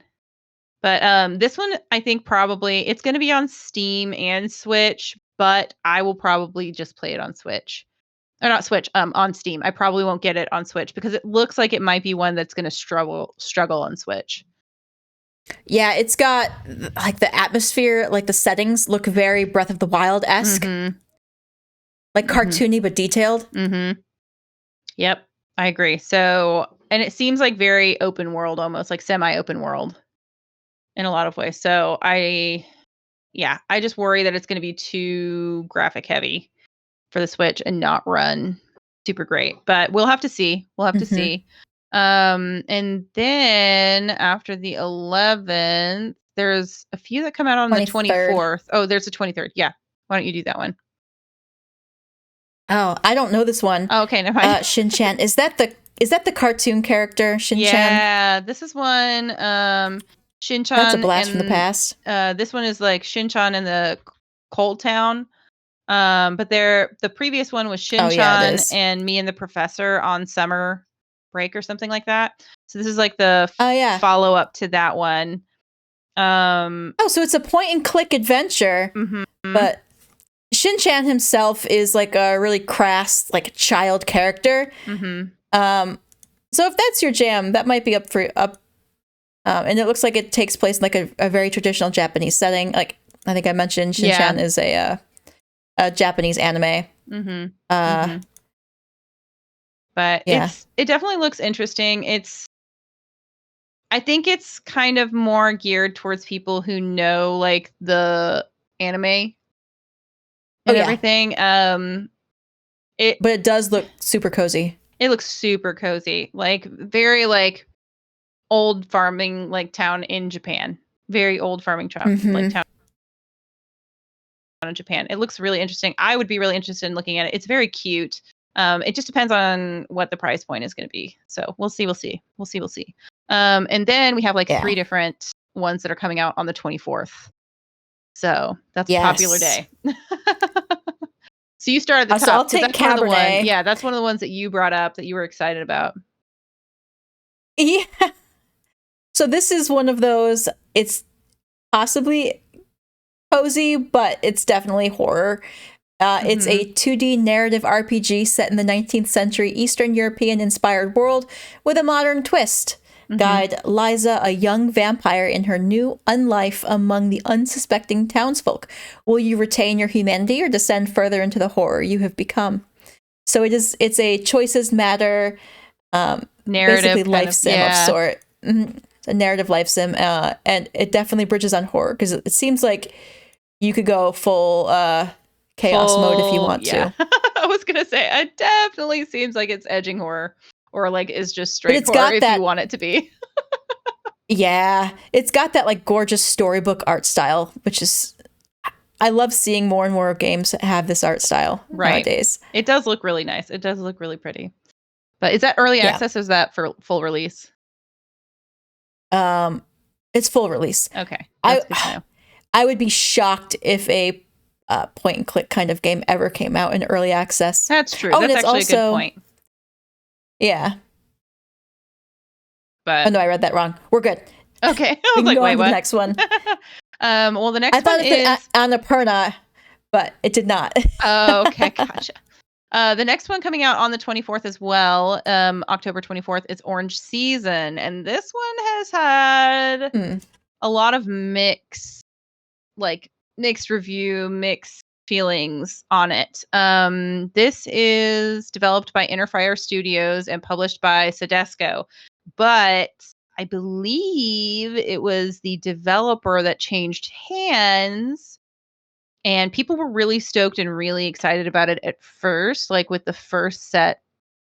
But this one, I think probably it's going to be on Steam and Switch, but I will probably just play it on Switch. Or not Switch, on Steam. I probably won't get it on Switch because it looks like it might be one that's going to struggle on Switch. Yeah, it's got like the atmosphere, like the settings look very Breath of the Wild-esque. Like cartoony but detailed. Yep, I agree. So, and it seems like very open world, almost like semi-open world in a lot of ways. So I just worry that it's going to be too graphic heavy for the Switch and not run super great. But we'll have to see. We'll have to see. And then after the 11th, there's a few that come out on 23rd. The 24th. Oh, there's the 23rd. Yeah. Why don't you do that one? Oh, I don't know this one. Oh, okay, never mind. Shin-chan. Is that the cartoon character, Shin-chan? Yeah, this is one. Shin-chan. That's a blast from the past. This one is like Shin-chan in the Cold Town. But the previous one was Shin-chan and me and the professor on summer break or something like that. So this is like the follow up to that one. So it's a point and click adventure, but Shin-chan himself is like a really crass, like child character. So if that's your jam, that might be up. And it looks like it takes place in like a very traditional Japanese setting. Like I think I mentioned, Shin-chan is a Japanese anime. But it definitely looks interesting. I think it's kind of more geared towards people who know like the anime and everything. But it does look super cozy. It looks super cozy, like very like old farming like town in Japan. Very old farming town like town in Japan. It looks really interesting. I would be really interested in looking at it. It's very cute. It just depends on what the price point is going to be. So we'll see. And then we have like 3 different ones that are coming out on the 24th. So that's a popular day. So you started at the top. So I'll take Cabernet. That's one of the ones that you brought up that you were excited about. Yeah. So this is one of those, it's possibly cozy, but it's definitely horror. It's a 2D narrative RPG set in the 19th century Eastern European inspired world with a modern twist. Guide Liza, a young vampire, in her new unlife among the unsuspecting townsfolk. Will you retain your humanity or descend further into the horror you have become? So it's a choices matter, narrative basically life sim of sort. A narrative life sim, and it definitely bridges on horror because it seems like you could go full chaos mode if you want to. I was gonna say it definitely seems like it's edging horror. Or like is just straight horror if you want it to be. Yeah, it's got that like gorgeous storybook art style, which is I love seeing more and more games have this art style nowadays. It does look really nice. It does look really pretty. But is that early access or is that for full release? It's full release. Okay. I would be shocked if a point and click kind of game ever came out in early access. That's true. That's actually a good point. Yeah. But no, I read that wrong. We're good. Okay. I We was can like, go wait, on to what? the next one. Well, the next I thought one it is said Annapurna, but it did not. Oh, okay, gotcha. The next one coming out on the 24th as well, October 24th, is Orange Season, and this one has had a lot of mixed review, mixed feelings on it. This is developed by Interfire Studios and published by Sedesco, but I believe it was the developer that changed hands. And people were really stoked and really excited about it at first, like with the first set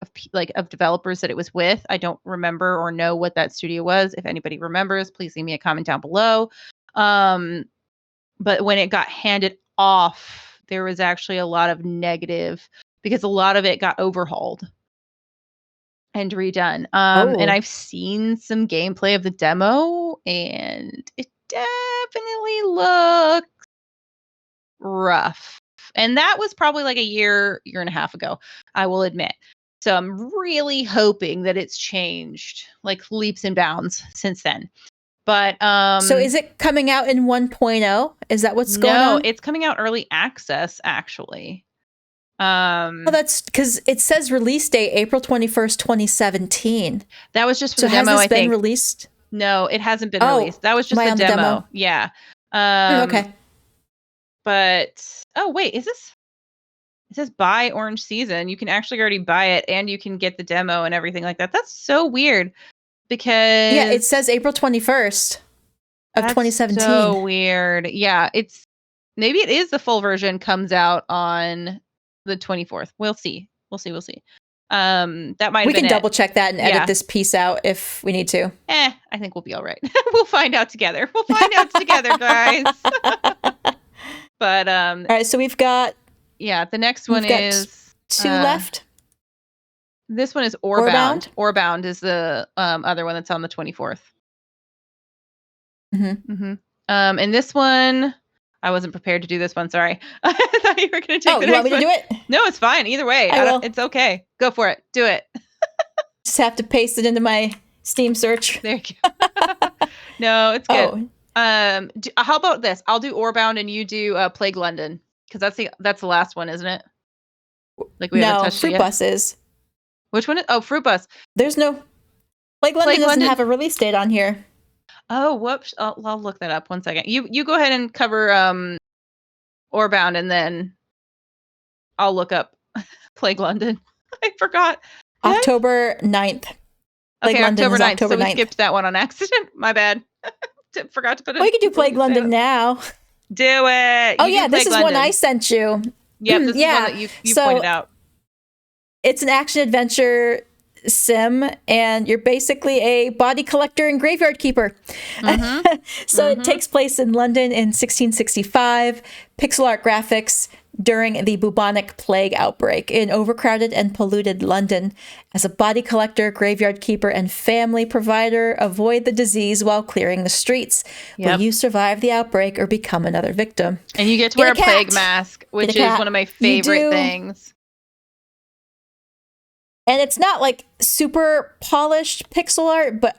of developers that it was with. I don't remember or know what that studio was. If anybody remembers, please leave me a comment down below. But when it got handed off, there was actually a lot of negative because a lot of it got overhauled and redone. And I've seen some gameplay of the demo, and it definitely looks rough. And that was probably like a year and a half ago, I will admit. So I'm really hoping that it's changed like leaps and bounds since then. But So is it coming out in 1.0? Is that what's going on? No, it's coming out early access actually. That's because it says release date April 21st, 2017. That was just for so the demo, has this I been think. Released? No, it hasn't been released. That was just the demo. Yeah. Okay. But wait, is this? It says buy Orange Season. You can actually already buy it, and you can get the demo and everything like that. That's so weird because it says April 21st of 2017. So weird. Yeah, maybe it is the full version comes out on the 24th. We'll see. That might. We can double check that and edit this piece out if we need to. I think we'll be all right. We'll find out together. Guys. But all right. So we've got. Yeah, the next one is 2 left. This one is Orbound. Orbound is the other one that's on the 24th. And this one, I wasn't prepared to do this one. Sorry, I thought you were going to take the next one. You want me to do it? No, it's fine. Either way, it's okay. Go for it. Do it. Just have to paste it into my Steam search. There you go. No, it's good. How about this? I'll do Orbound and you do Plague London. Because that's the last one, isn't it? Like we haven't touched Fruit it yet. Bus is. Which one? Fruit Bus. There's no. Plague London doesn't have a release date on here. Oh, whoops! I'll look that up. 1 second. You go ahead and cover Orbound, and then I'll look up Plague London. I forgot. October 9th. Okay, October 9th. So we skipped that one on accident. My bad. Forgot to put it. Well, you can do Plague London now. Do it. Oh, yeah, this is one I sent you. Yep, this is one that you pointed out. It's an action-adventure sim, and you're basically a body collector and graveyard keeper. It takes place in London in 1665. Pixel art graphics during the bubonic plague outbreak in overcrowded and polluted London. As a body collector, graveyard keeper, and family provider, avoid the disease while clearing the streets. Will you survive the outbreak or become another victim? And you get to wear a plague mask, which is one of my favorite things. And it's not like super polished pixel art, but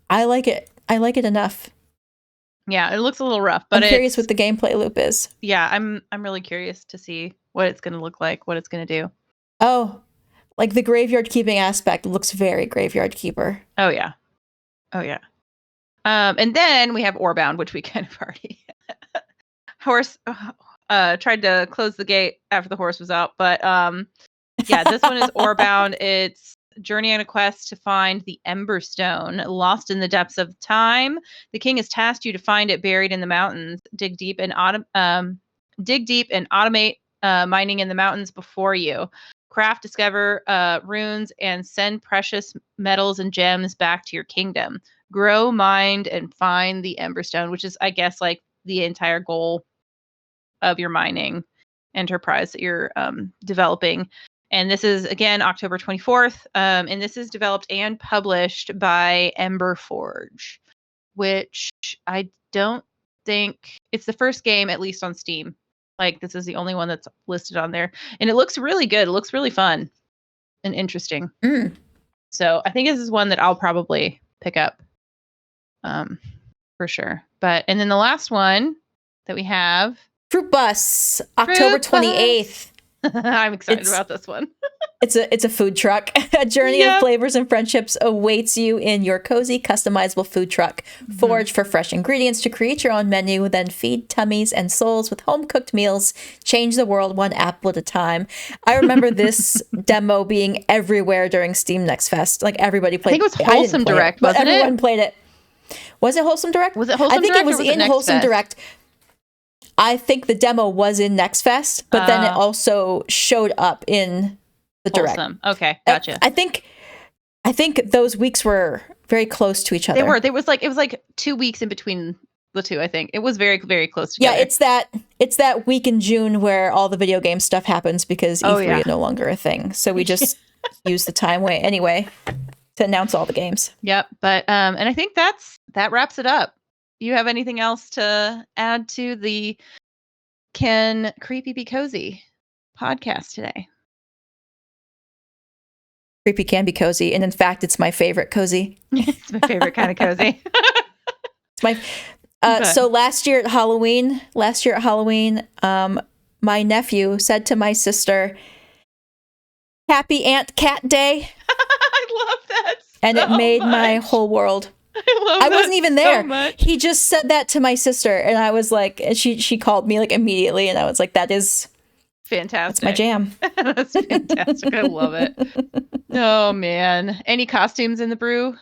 I like it. I like it enough. Yeah, it looks a little rough, but I'm curious what the gameplay loop is. Yeah, I'm really curious to see what it's going to look like, what it's going to do. Oh, like the graveyard keeping aspect looks very graveyard keeper. Oh yeah. And then we have Orbound, which we kind of already horse tried to close the gate after the horse was out, but yeah, this one is Orbound. It's journey on a quest to find the Emberstone, lost in the depths of time. The king has tasked you to find it buried in the mountains. Dig deep and automate mining in the mountains before you. Craft, discover runes, and send precious metals and gems back to your kingdom. Grow, mine, and find the Emberstone, which is, I guess, like the entire goal of your mining enterprise that you're developing. And this is, again, October 24th. And this is developed and published by Emberforge, which I don't think it's the first game, at least on Steam. Like, this is the only one that's listed on there. And it looks really good. It looks really fun and interesting. So I think this is one that I'll probably pick up. for sure. And then the last one that we have, Fruit Bus, October 28th. I'm excited about this one. It's a food truck. A journey of flavors and friendships awaits you in your cozy, customizable food truck. Forage for fresh ingredients to create your own menu, then feed tummies and souls with home-cooked meals. Change the world one apple at a time. I remember this demo being everywhere during Steam Next Fest. Like, everybody played it. I think it was Wholesome Direct, but wasn't it? everyone played it. Was it Wholesome Direct? Was it Wholesome Direct? I think it was in Wholesome Direct. I think the demo was in Next Fest, but then it also showed up in the Direct. Awesome. Okay, gotcha. I think those weeks were very close to each other. They were. It was like 2 weeks in between the two. I think it was very, very close together. Yeah, it's that week in June where all the video game stuff happens because E3 is no longer a thing. So we just use the time anyway to announce all the games. Yep. But and I think that wraps it up. You have anything else to add to the Can Creepy Be Cozy podcast today? Creepy can be cozy, and in fact, it's my favorite cozy. It's my favorite kind of cozy. It's my. So last year at Halloween, my nephew said to my sister, "Happy Aunt Cat Day." I love that, and it made my whole world. I wasn't even there. So he just said that to my sister, and I was like, and she called me like immediately, and I was like, "That is fantastic. That's my jam." That's fantastic. I love it. Oh man. Any costumes in the brew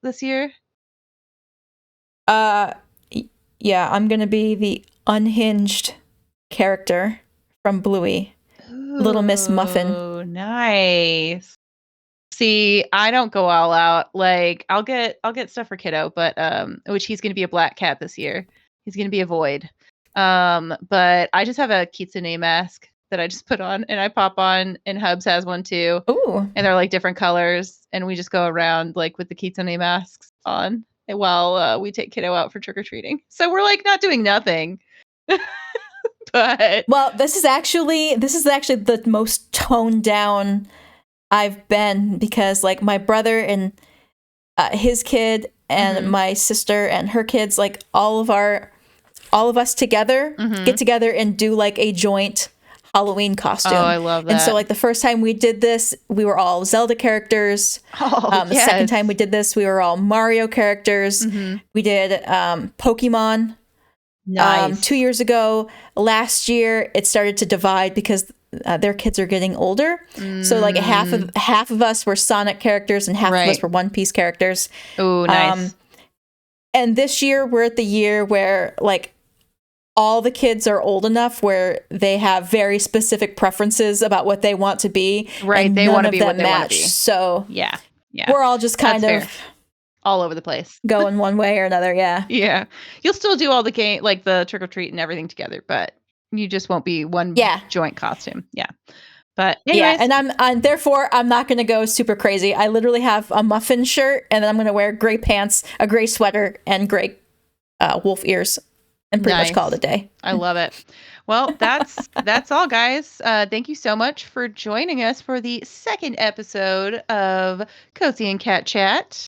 this year? Yeah, I'm gonna be the unhinged character from Bluey. Little Miss Muffin. Oh, nice. See, I don't go all out. Like, I'll get stuff for Kiddo, but which he's gonna be a black cat this year. He's gonna be a void. But I just have a Kitsune mask that I just put on, and I pop on, and Hubs has one too. Ooh. And they're like different colors, and we just go around like with the Kitsune masks on while we take Kiddo out for trick-or-treating. So we're like not doing nothing. But this is actually the most toned down I've been, because like my brother and his kid and my sister and her kids, like all of us together get together and do like a joint Halloween costume. Oh, I love that. And so like the first time we did this, we were all Zelda characters. The second time we did this, we were all Mario characters. We did Pokemon. Nice. 2 years ago. Last year, it started to divide because their kids are getting older. So like half of us were Sonic characters and half of us were One Piece characters. Oh, nice. And this year, we're at the year where like all the kids are old enough where they have very specific preferences about what they want to be. Right, they want to be what they want to be. So yeah, we're all just kind of all over the place, going one way or another. Yeah, yeah. You'll still do all the game, like the trick or treat and everything together, but you just won't be one joint costume. Yeah, but anyways. And therefore I'm not going to go super crazy. I literally have a muffin shirt, and then I'm going to wear gray pants, a gray sweater, and gray wolf ears. And pretty much call it a day. I love it. Well, that's all, guys. Thank you so much for joining us for the second episode of Cozy and Cat Chat.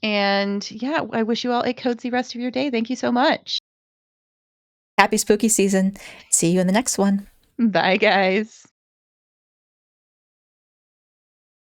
And yeah, I wish you all a cozy rest of your day. Thank you so much. Happy spooky season. See you in the next one. Bye, guys.